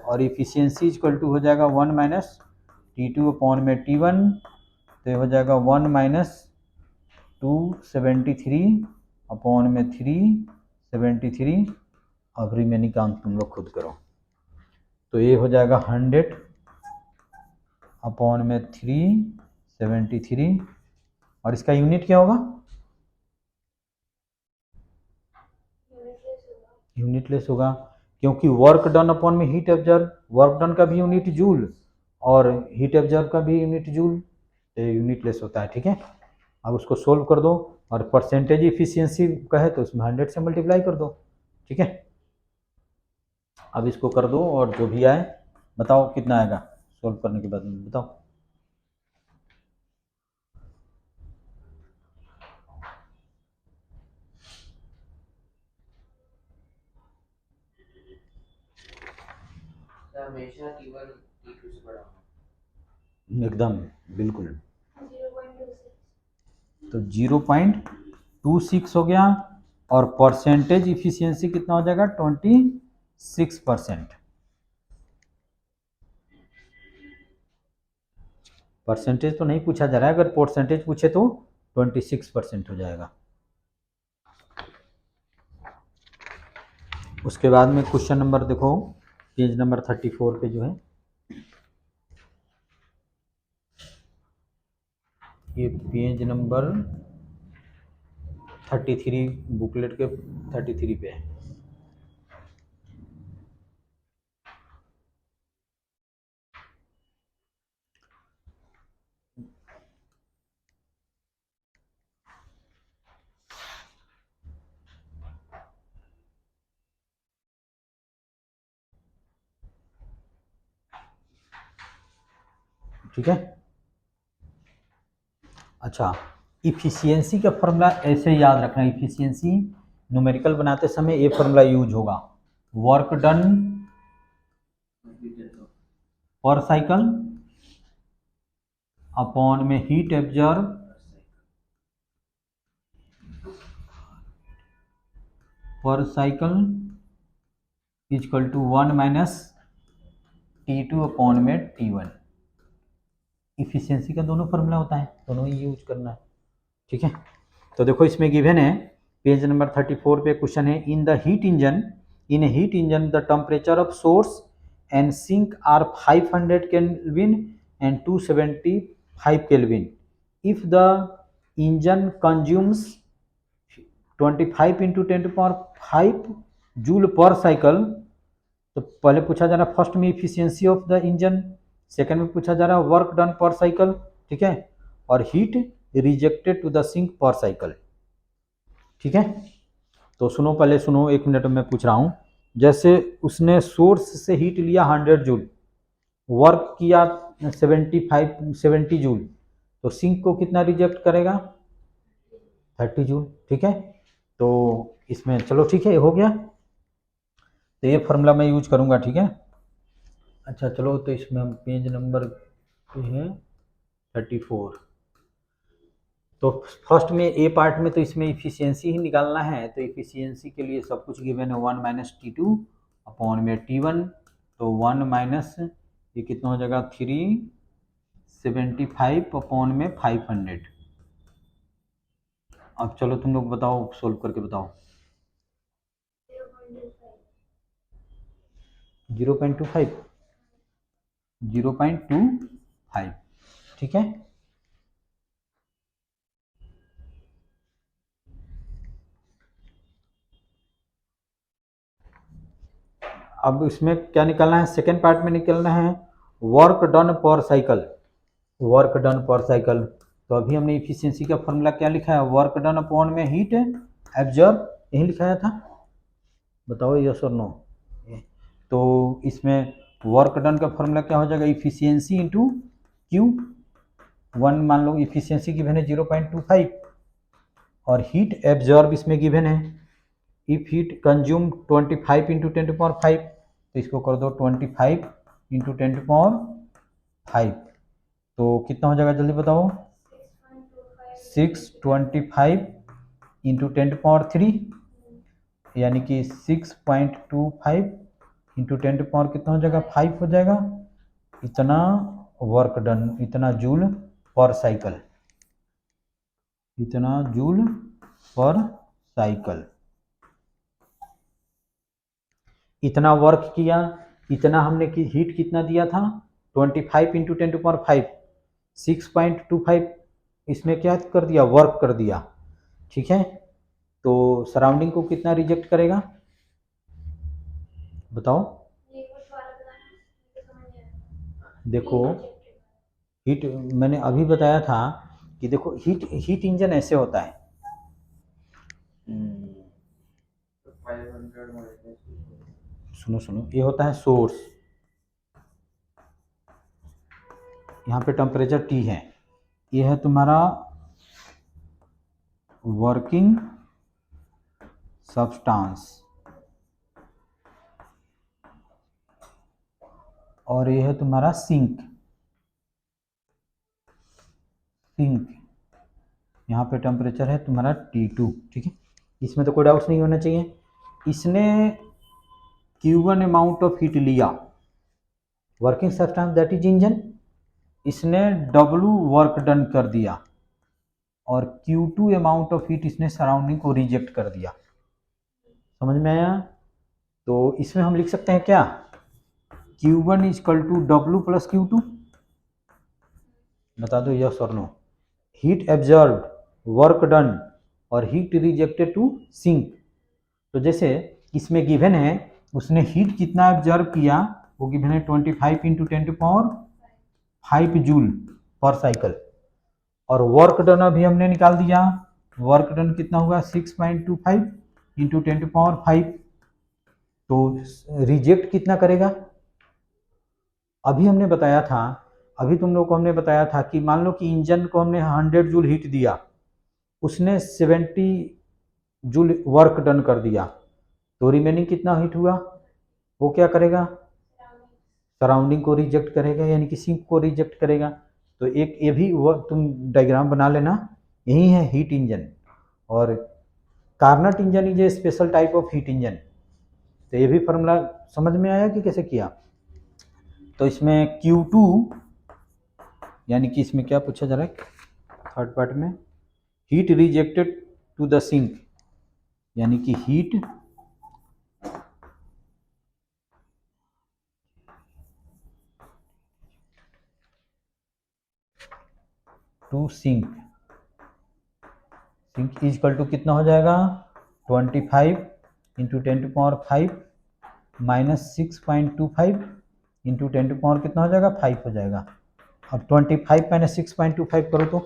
और इफिशियंसी इक्वल टू हो जाएगा 1 माइनस T2 अपॉन में T1, तो ये हो जाएगा 1 माइनस 273 अपॉन में 373। अब रिमेनिंग काम तुम लोग खुद करो। तो ये हो जाएगा 100 अपॉन में 373, और इसका यूनिट क्या होगा, यूनिटलेस होगा, क्योंकि वर्क डन अपॉन में हीट ऑब्जर्व, वर्क डन का भी यूनिट जूल और हीट ऑब्जर्व का भी यूनिट जूल, तो यूनिटलेस होता है, ठीक है। अब उसको सोल्व कर दो, और परसेंटेज इफिशियंसी का है तो उसमें 100 से मल्टीप्लाई कर दो, ठीक है। अब इसको कर दो और जो भी आए बताओ कितना आएगा, सोल्व करने के बाद में बताओ। हमेशा T1 T2 से बड़ा हो। एकदम बिल्कुल। तो 0.26 हो गया, और परसेंटेज इफिशियंसी कितना हो जाएगा, 26%। परसेंटेज तो नहीं पूछा जा रहा है, अगर परसेंटेज पूछे तो 26% हो जाएगा। उसके बाद में क्वेश्चन नंबर देखो, पेज नंबर 34 पे जो है, ये पेज नंबर 33 बुकलेट के 33 पे है। ठीक है। अच्छा, इफिशियंसी का फॉर्मूला ऐसे याद रखना, इफिशियंसी न्यूमेरिकल बनाते समय ये फॉर्मूला यूज होगा, work done per cycle upon में heat absorb per cycle equal to 1 minus T2 upon में T1। इफिशियंसी का दोनों फॉर्मूला होता है, दोनों ही यूज करना है। ठीक है, तो देखो इसमें गिवन है पेज नंबर 34 पे क्वेश्चन है, in the heat engine the temperature of source and sink are 500 kelvin and 275 kelvin. If the engine consumes 25 into 10⁵ joule per cycle. तो पहले पूछा जा रहा फर्स्ट में efficiency of the engine, second में पूछा जा रहा वर्क डन पर साइकिल, ठीक है, और heat rejected to the sink per cycle. ठीक है, तो सुनो, पहले सुनो, 1 मिनट में पूछ रहा हूं। जैसे उसने सोर्स से हीट लिया 100 जूल, वर्क किया 70 जूल, तो सिंक को कितना रिजेक्ट करेगा? 30 जूल। ठीक है, तो इसमें चलो ठीक है, हो गया, तो ये फॉर्मूला मैं यूज करूंगा। ठीक है, अच्छा चलो, तो इसमें हम पेज नंबर पे हैं 34। तो फर्स्ट में ए पार्ट में तो इसमें इफिशियंसी ही निकालना है, तो इफिशियंसी के लिए सब कुछ गिवन है, 1 माइनस T2 अपॉन में T1, तो 1 माइनस ये कितना हो जाएगा 375 अपॉन में 500। अब चलो तुम लोग बताओ, सोल्व करके बताओ। 0.25 0.25। ठीक है, अब इसमें क्या निकालना है? सेकेंड पार्ट में निकालना है work done per cycle, work done per cycle. तो अभी हमने इफिशियंसी का फॉर्मूला क्या लिखा है? वर्क डन अपॉन में हीट एब्जॉर्ब, यही लिखाया था, बताओ यस और नो। तो इसमें वर्क डन का फॉर्मूला क्या हो जाएगा? Efficiency into Q. 1 मान लो इफिशियंसी गिवन है 0.25, और हीट एब्जॉर्ब इसमें गिवन है, इफ हीट कंज्यूम 25 इंटू 10⁵, तो इसको कर दो 25 इंटू 10⁵, तो कितना हो जाएगा जल्दी बताओ? 625 इंटू 10⁻3, यानी कि 6.25 इंटू 10⁻, कितना हो जाएगा? 5 हो जाएगा। इतना वर्क डन, इतना जूल पर साइकिल, इतना जूल पर साइकिल, इतना वर्क किया, इतना हमने की हीट कितना दिया था? 25 इंटू 10⁵, 6.25 इसमें क्या कर दिया? वर्क कर दिया। ठीक है, तो सराउंडिंग को कितना रिजेक्ट करेगा बताओ? देखो हीट मैंने अभी बताया था कि देखो हीट इंजन ऐसे होता है, 500 माइनस, सुनो, ये होता है सोर्स, यहाँ पे टेम्परेचर T है, ये है तुम्हारा वर्किंग सब्सटेंस, और ये है तुम्हारा सिंक, यहाँ पे टेम्परेचर है तुम्हारा T2। ठीक है, इसमें तो कोई डाउट नहीं होना चाहिए। इसने Q1 अमाउंट ऑफ हीट लिया, working substance that is engine, इसने W वर्क डन कर दिया, और Q2 अमाउंट ऑफ हीट इसने सराउंडिंग को रिजेक्ट कर दिया। समझ में आया? तो इसमें हम लिख सकते हैं क्या? Q1 equal to W plus Q2, बता दो यस और no. Heat absorbed, work done और हीट रिजेक्टेड टू सिंक। तो जैसे इसमें गिवन है उसने हीट कितना एब्जॉर्ब किया, वो गिवन है 25 इंटू 10⁵ जूल पर साइकिल, और वर्क डन अभी हमने निकाल दिया, वर्क डन कितना हुआ 6.25 इंटू 10⁵। तो रिजेक्ट कितना करेगा, अभी हमने बताया था, अभी तुम लोग को हमने बताया था कि मान लो कि इंजन को हमने 100 जूल हीट दिया, उसने 70 जूल वर्क डन कर दिया, तो रिमेनिंग कितना हीट हुआ, वो क्या करेगा, सराउंडिंग को रिजेक्ट करेगा, यानी कि सिंक को रिजेक्ट करेगा। तो एक ये भी वो तुम डायग्राम बना लेना, यही है हीट इंजन। और Carnot engine is a special type of heat engine. तो ये भी फॉर्मूला समझ में आया कि कैसे किया। तो इसमें Q2 यानी कि इसमें क्या पूछा जा रहा है थर्ड पार्ट में, heat rejected to the sink, यानी कि heat to sink, sink is equal to कितना हो जाएगा 25 इंटू 10⁵ माइनस 6.25 इंटू 10⁻, कितना हो जाएगा 5 हो जाएगा। अब 25 माइनस 6.25 करो तो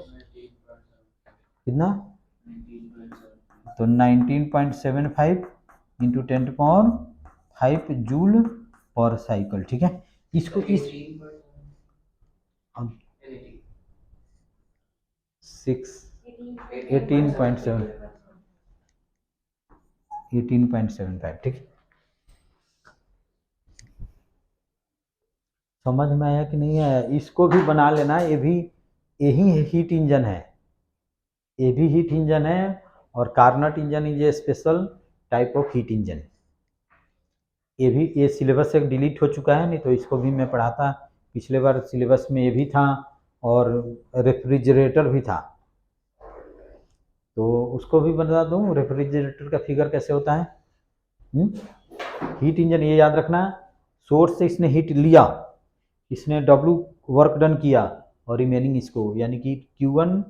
कितना, तो 19.75 इंटू 10⁵ जूल पर साइकिल। ठीक है, इसको इस 18.75, ठीक है। समझ में आया कि नहीं आया, इसको भी बना लेना, ये भी यही हीट इंजन है, ये भी हीट इंजन है, और Carnot engine is a special type of heat engine. ये भी ये सिलेबस से डिलीट हो चुका है, नहीं तो इसको भी मैं पढ़ाता, पिछले बार सिलेबस में ये भी था, और रेफ्रिजरेटर भी था, तो उसको भी बता दूं रेफ्रिजरेटर का फिगर कैसे होता है। हीट इंजन ये याद रखना, सोर्स से इसने हीट लिया, इसने W वर्क डन किया, और रिमेनिंग इसको, यानी कि Q1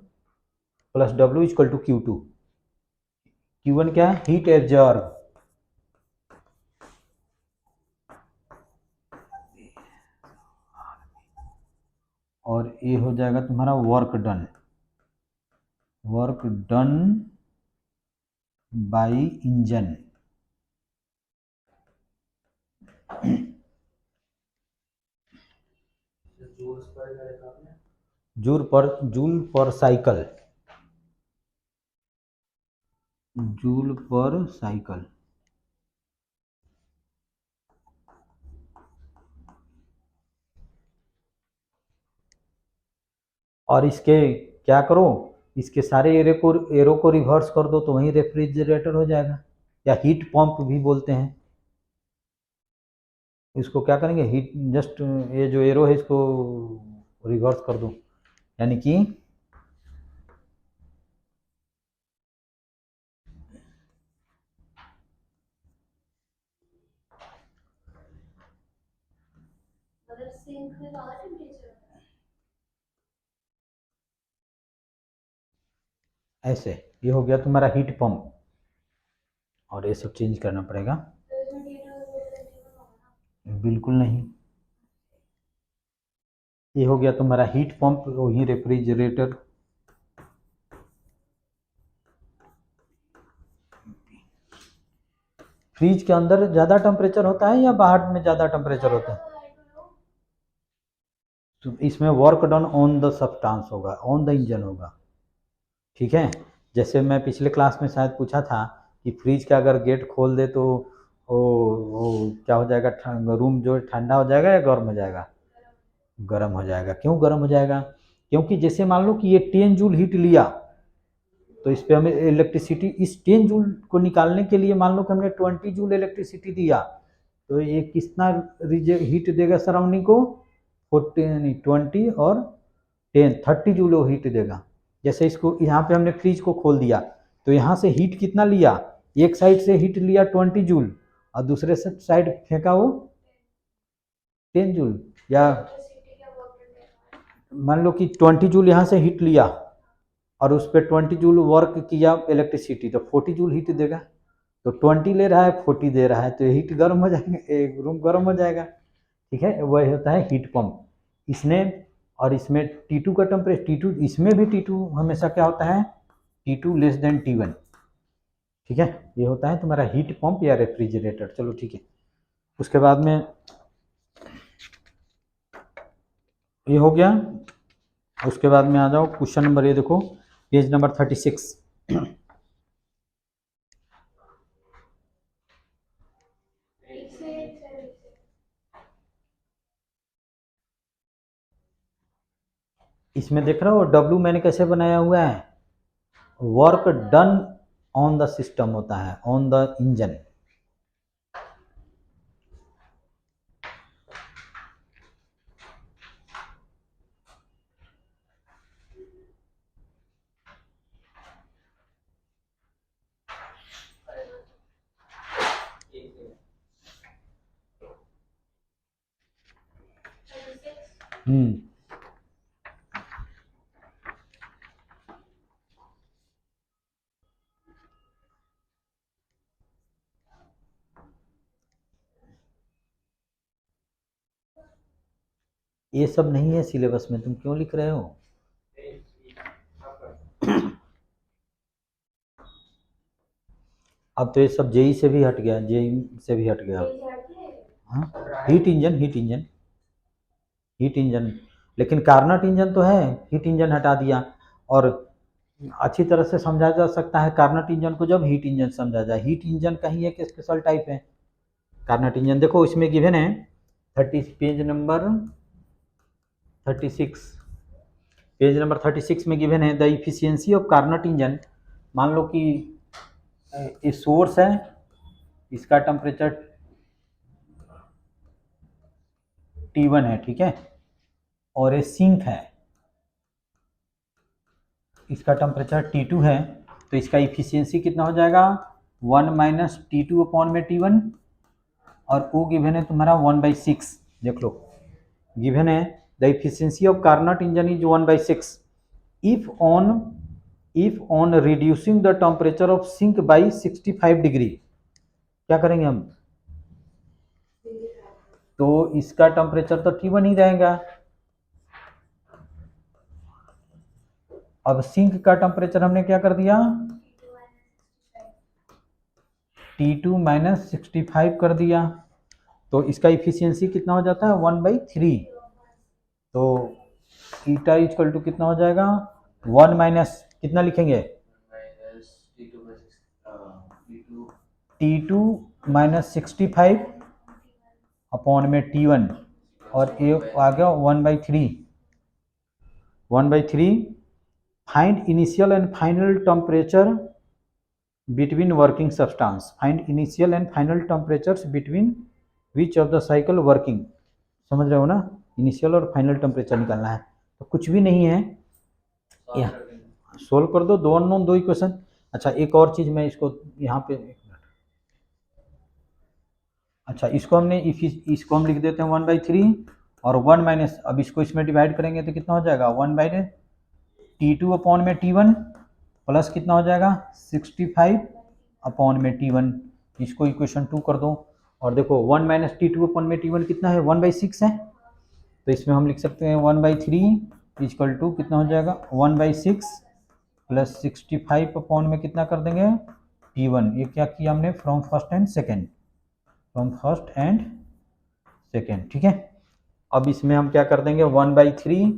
plus W equal to Q2। Q1 क्या है, हीट एब्जॉर्ब, और ये हो जाएगा तुम्हारा work done, work done by engine. Joule per cycle, joule per cycle. और इसके क्या करो, इसके सारे एरो को रिवर्स कर दो, तो वहीं रेफ्रिजरेटर हो जाएगा, या हीट पंप भी बोलते हैं इसको। क्या करेंगे, हीट जस्ट ये जो एरो है इसको रिवर्स कर दो, यानी कि ऐसे, ये हो गया तुम्हारा हीट पंप, और ये सब चेंज करना पड़ेगा। बिल्कुल नहीं, ये हो गया तुम्हारा हीट पंप, वही रेफ्रिजरेटर। फ्रिज के अंदर ज़्यादा टेम्परेचर होता है या बाहर में ज़्यादा टेम्परेचर होता है, तो इसमें work done on the substance होगा, ऑन द इंजन होगा। ठीक है, जैसे मैं पिछले क्लास में शायद पूछा था कि फ्रिज का अगर गेट खोल दे तो वो क्या हो जाएगा, रूम जो ठंडा हो जाएगा या गर्म हो जाएगा, गर्म हो जाएगा। क्यों गर्म हो जाएगा, क्योंकि जैसे मान लो कि ये 10 जूल हीट लिया, तो इस पर हमें इलेक्ट्रिसिटी, इस 10 जूल को निकालने के लिए मान लो कि हमने 20 जूल इलेक्ट्रिसिटी दिया, तो ये कितना हीट देगा सराउंडिंग को, 20 और 30 जूल वो हीट देगा। जैसे इसको यहाँ पे हमने फ्रिज को खोल दिया, तो यहाँ से हीट कितना लिया, एक साइड से हीट लिया 20 जूल, और दूसरे साइड फेंका वो 10 जूल, या मान लो कि 20 जूल यहाँ से हीट लिया, और उस पर 20 जूल वर्क किया इलेक्ट्रिसिटी, तो 40 जूल हीट देगा। तो 20 ले रहा है, 40 दे रहा है, तो हीट गर्म हो जाएगा, एक रूम गर्म हो जाएगा। ठीक है, वही होता है हीट पंप। इसने और इसमें T2 का टेम्परेचर, T2 इसमें भी T2 हमेशा क्या होता है, T2 लेस देन T1। ठीक है, ये होता है तुम्हारा हीट पंप या रेफ्रिजरेटर। चलो ठीक है, उसके बाद में ये हो गया। उसके बाद में आ जाओ क्वेश्चन नंबर, ये देखो पेज नंबर 36। इसमें देख रहे हो W मैंने कैसे बनाया हुआ है, work done on the system होता है, ऑन द इंजन। हम्म, ये सब नहीं है सिलेबस में, तुम क्यों लिख रहे हो? अब तो ये सब जेई से भी हट गया, जेई से भी हट गया। हाँ, heat engine, heat engine, heat engine, लेकिन कार्नट इंजन तो है, हीट इंजन हटा दिया। और अच्छी तरह से समझा जा सकता है कार्नट इंजन को जब हीट इंजन समझा जाए। हीट इंजन का ही एक स्पेशल टाइप है कार्नट इंजन। देखो इसमें गिवन है 30, पेज नंबर 36, पेज नंबर 36 में गिवन है the efficiency of Carnot engine. मान लो कि ये सोर्स है, इसका टेम्परेचर T1 है, ठीक है, और ये सिंक है, इसका टेम्परेचर T2 है, तो इसका इफिशियंसी कितना हो जाएगा, 1 माइनस T2 अपॉन में T1, और O गिवन है तुम्हारा 1/6। देख लो गिवन है the efficiency of Carnot engine is 1/6 if on reducing the temperature of sink by 65 degree. क्या करेंगे हम, तो इसका टेम्परेचर तो T1 ही रहेगा। अब सिंक का टेम्परेचर हमने क्या कर दिया, T2 माइनस 65 कर दिया, तो इसका इफिशियंसी कितना हो जाता है 1/3। तो ईटा इक्वल टू कितना हो जाएगा, 1 माइनस कितना लिखेंगे, T2 माइनस 65 अपॉन में T1, और ए आ गया 1/3। 1/3 find initial and final temperature between working substance, find initial and final temperatures between which of the cycle working. समझ रहे हो ना, इनिशियल और फाइनल टेम्परेचर निकालना है, तो कुछ भी नहीं है, या सोल्व कर दो, दो अननोन दो इक्वेशन। अच्छा एक और चीज मैं इसको यहाँ पे, अच्छा इसको हमने इसको हम लिख देते हैं 1/3 और 1 माइनस, अब इसको इसमें डिवाइड करेंगे तो कितना हो जाएगा 1/T2 अपॉन में T1 प्लस कितना हो जाएगा 65 अपॉन में T1। इसको इक्वेशन 2 कर दो, और देखो 1 माइनस T2 अपॉन में T1 कितना है 1/6 है, तो इसमें हम लिख सकते हैं 1/3 इक्वल टू कितना हो जाएगा 1/6 प्लस 65 अपॉन में कितना कर देंगे T1। ये क्या किया हमने, from first and second, from first and second. ठीक है, अब इसमें हम क्या कर देंगे 1/3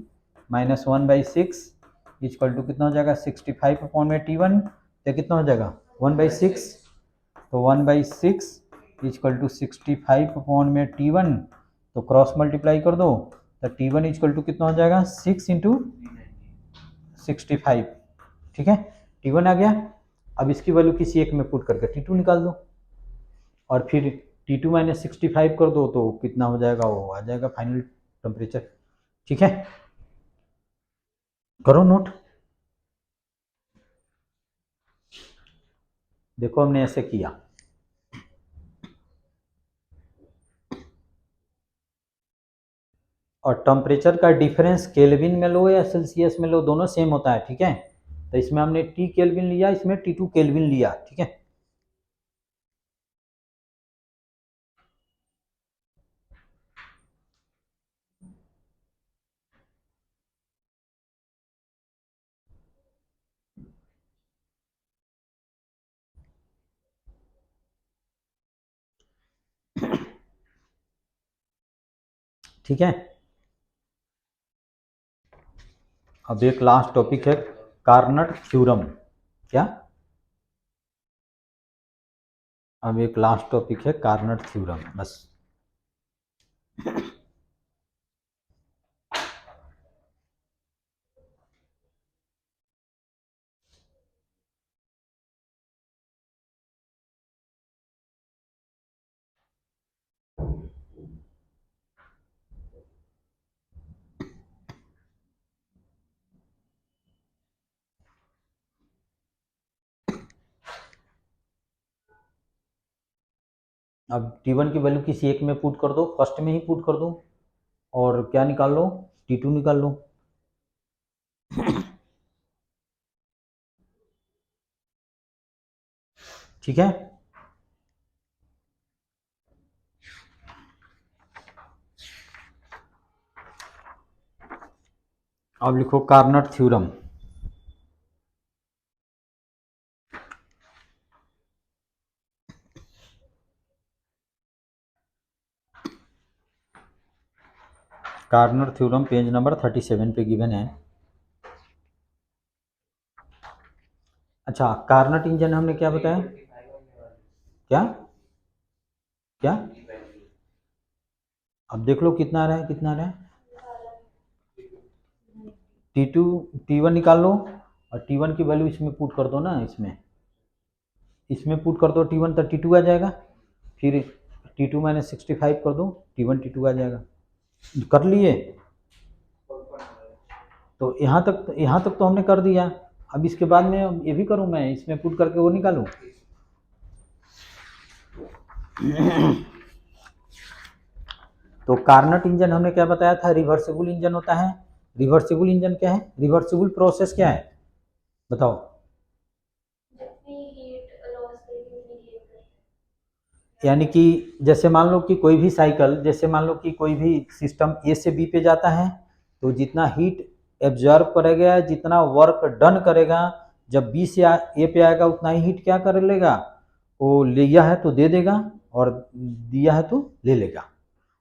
माइनस 1/6 इक्वल टू कितना हो जाएगा 65 अपॉन में T1, तो कितना हो जाएगा 1/6, तो 1/6 इक्वल टू 65 अपॉन में T1, तो क्रॉस मल्टीप्लाई कर दो, तो T1 इक्वल टू कितना हो जाएगा 6 इंटू 65। ठीक है, T1 आ गया। अब इसकी वैल्यू किसी एक में पुट करके T2 निकाल दो, और फिर T2 माइनस 65 कर दो, तो कितना हो जाएगा, वो आ जाएगा फाइनल टेम्परेचर। ठीक है, करो नोट। देखो हमने ऐसे किया, और टेम्परेचर का डिफरेंस केल्विन में लो या सेल्सियस में लो, दोनों सेम होता है। ठीक है, तो इसमें हमने टी केल्विन लिया, इसमें T2 केल्विन लिया, ठीक है। ठीक है। अब एक लास्ट टॉपिक है कार्नट थ्योरम। क्या? अब एक लास्ट टॉपिक है कार्नट थ्योरम, बस। अब T1 की वैल्यू किसी एक में पुट कर दो, फर्स्ट में ही पुट कर दो, और क्या निकाल लो? T2 निकाल लो। ठीक है। अब लिखो Carnot theorem. Carnot theorem page number 37 पे गिवन है। अच्छा, कार्नट इंजन हमने क्या बताया? क्या क्या? अब देख लो कितना आ रहा है, कितना आ रहा है। T2 T1 निकाल लो, और T1 की वैल्यू इसमें पुट कर दो ना, इसमें पुट कर दो T1, तो T2 आ जाएगा। फिर T2 माइनस 65 कर दो, T1 T2 आ जाएगा। कर लिए? तो यहाँ तक तो हमने कर दिया। अब इसके बाद में ये भी करूँ मैं, इसमें पुट करके वो निकालूँ। तो कार्नट इंजन हमने क्या बताया था? रिवर्सिबल इंजन होता है। रिवर्सिबल इंजन क्या है? रिवर्सिबल प्रोसेस क्या है, बताओ? यानी कि जैसे मान लो कि कोई भी साइकिल, जैसे मान लो कि कोई भी सिस्टम ए से बी पे जाता है, तो जितना हीट एब्जॉर्ब करेगा, जितना वर्क डन करेगा, जब बी से ए पे आएगा उतना ही हीट क्या कर लेगा, वो लिया है तो दे देगा, और दिया है तो ले लेगा।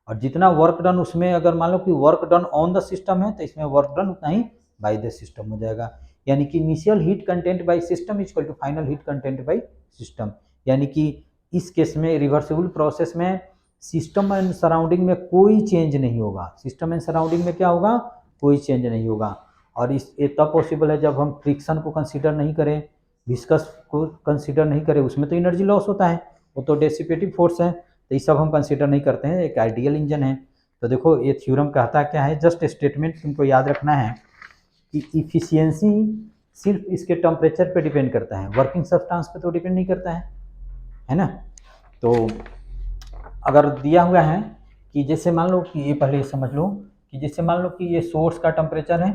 और जितना वर्क डन उसमें, अगर मान लो कि work done on the system है, तो इसमें वर्क डन उतना ही बाय द सिस्टम हो जाएगा। यानी कि initial heat content by system is equal to final heat content by system. यानी कि इस केस में रिवर्सिबल प्रोसेस में सिस्टम एंड सराउंडिंग में कोई चेंज नहीं होगा। सिस्टम एंड सराउंडिंग में क्या होगा? कोई चेंज नहीं होगा। और ये तब पॉसिबल है जब हम फ्रिक्शन को कंसीडर नहीं करें, विस्कस को कंसीडर नहीं करें, उसमें तो एनर्जी लॉस होता है, वो तो डेसिपेटिव फोर्स है, तो ये सब हम कंसीडर नहीं करते हैं। एक आइडियल इंजन है। तो देखो ये थ्योरम कहता क्या है, जस्ट स्टेटमेंट तुमको याद रखना है कि इफिशियंसी सिर्फ इसके टेम्परेचर पे डिपेंड करता है, वर्किंग सब्सटेंस पे तो डिपेंड नहीं करता है ना। तो अगर दिया हुआ है कि जैसे मान लो कि ये, पहले समझ लो कि जैसे मान लो कि ये सोर्स का टेम्परेचर है,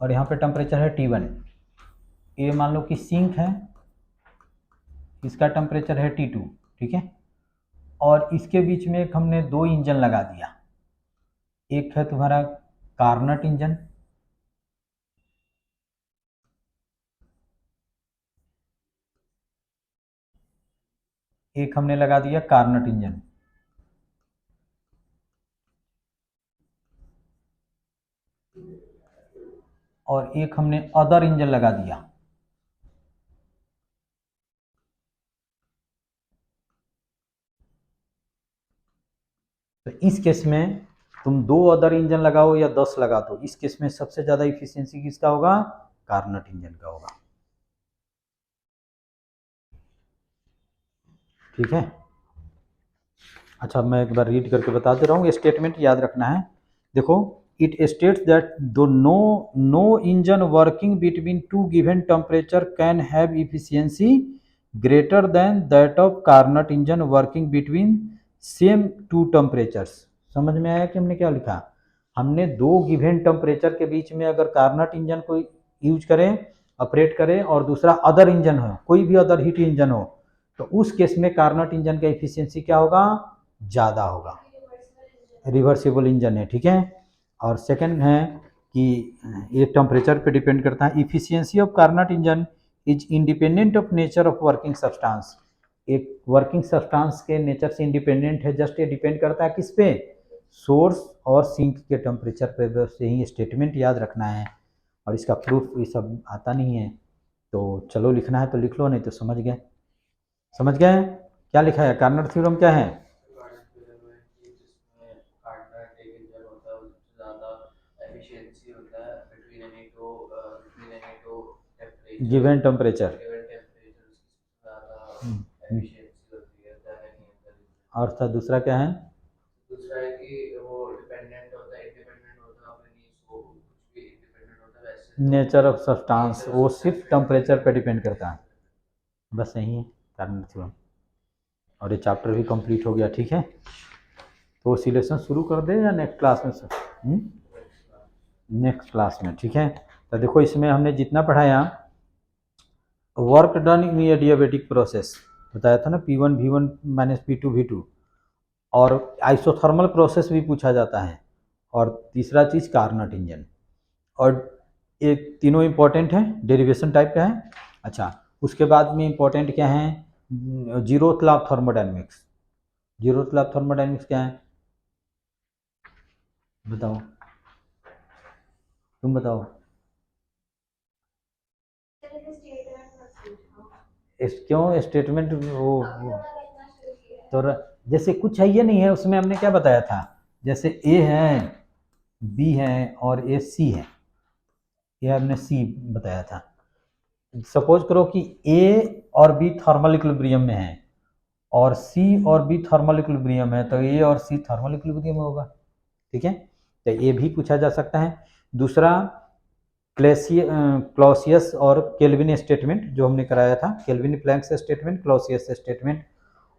और यहाँ पे टेम्परेचर है T1। ये मान लो कि सिंक है, इसका टेम्परेचर है T2, ठीक है। और इसके बीच में एक हमने दो इंजन लगा दिया। एक है तुम्हारा कार्नट इंजन, एक हमने लगा दिया कार्नट इंजन। और एक हमने अदर इंजन लगा दिया। तो इस केस में तुम दो अदर इंजन लगाओ या 10 लगा दो, इस केस में सबसे ज्यादा इफिशियंसी किसका होगा? कार्नट इंजन का होगा। ठीक है। अच्छा, मैं एक बार रीड करके बता दे रहा हूँ, ये स्टेटमेंट याद रखना है। देखो, इट स्टेट्स दैट दो no engine working between two given temperature can have efficiency greater than that of Carnot engine working between same two temperatures. समझ में आया कि हमने क्या लिखा? हमने दो गिवन टेम्परेचर के बीच में अगर कार्नट इंजन को यूज करें, ऑपरेट करें, और दूसरा अदर इंजन हो, कोई भी अदर हीट इंजन हो, तो उस केस में कार्नट इंजन का इफिशियंसी क्या होगा, ज़्यादा होगा। रिवर्सिबल इंजन है, ठीक है। और सेकंड है कि ये टेम्परेचर पे डिपेंड करता है। Efficiency of Carnot engine is independent of nature of working substance. एक वर्किंग सब्सटेंस के नेचर से इंडिपेंडेंट है, जस्ट ये डिपेंड करता है किस पे, सोर्स और सिंक के टेम्परेचर पे। से ही स्टेटमेंट याद रखना है, और इसका प्रूफ ये सब आता नहीं है, तो चलो लिखना है तो लिख लो, नहीं तो समझ गए। समझ गए क्या लिखा है? कार्नट थ्योरम क्या है? Given temperature. और था दूसरा क्या है? दूसरा है कि वो डिपेंडेंट होता है, इंडिपेंडेंट होता है, अपने नीड्स को कुछ भी इंडिपेंडेंट होता है वैसे। नेचर ऑफ सब्सटेंस, वो सिर्फ टेम्परेचर पे डिपेंड करता है। बस यही है कार्नट थ्योरम, और ये चैप्टर भी कंप्लीट हो गया, ठीक है। तो ऑसिलेशन शुरू कर दे या नेक्स्ट क्लास में? नेक्स्ट क्लास में, ठीक है। तो देखो इसमें हमने जितना पढ़ाया, work done in adiabatic process बताया था ना, P1 V1 minus P2 V2, और आइसोथर्मल प्रोसेस भी पूछा जाता है, और तीसरा चीज़ कार्नट इंजन, और ये तीनों इंपॉर्टेंट है। डेरिवेशन टाइप का है। अच्छा, उसके बाद में इंपॉर्टेंट क्या है? Zeroth law of thermodynamics. Zeroth law of thermodynamics क्या है बताओ, तुम बताओ। क्यों स्टेटमेंट वो तो जैसे कुछ है ये नहीं है, उसमें हमने क्या बताया था, जैसे ए है, बी है और ए सी है, ये हमने सी बताया था। सपोज करो कि ए और बी थर्मल इक्विलिब्रियम में है, और सी और बी थर्मल इक्विलिब्रियम है, तो ए और सी थर्मल इक्विलिब्रियम में होगा, ठीक है। तो ये भी पूछा जा सकता है। दूसरा क्लॉसियस और केल्विन स्टेटमेंट जो हमने कराया था, Kelvin Planck's statement, Clausius statement,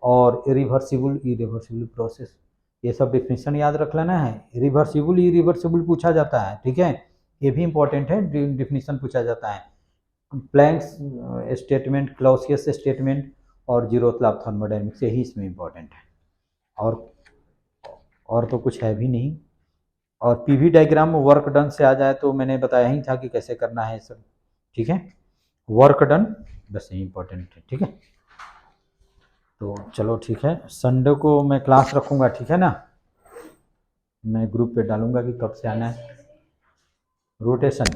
और इरिवर्सिबल इरिवर्सिबल प्रोसेस, ये सब डिफिनीशन याद रख लेना है। रिवर्सिबल इरिवर्सिबल पूछा जाता है, ठीक है, ये भी इंपॉर्टेंट है, डिफिनीशन पूछा जाता है। प्लैंक्स स्टेटमेंट, क्लॉसियस स्टेटमेंट और जीरोथ लॉ ऑफ थर्मोडायनेमिक्स, यही इसमें इंपॉर्टेंट है, और तो कुछ है भी नहीं। और पीवी डायग्राम वर्क डन से आ जाए तो मैंने बताया ही था कि कैसे करना है सब, ठीक है। वर्क डन बस यही इंपॉर्टेंट है, ठीक है। तो चलो ठीक है, संडे को मैं क्लास रखूँगा, ठीक है ना, मैं ग्रुप पे डालूँगा कि कब से आना है। रोटेशन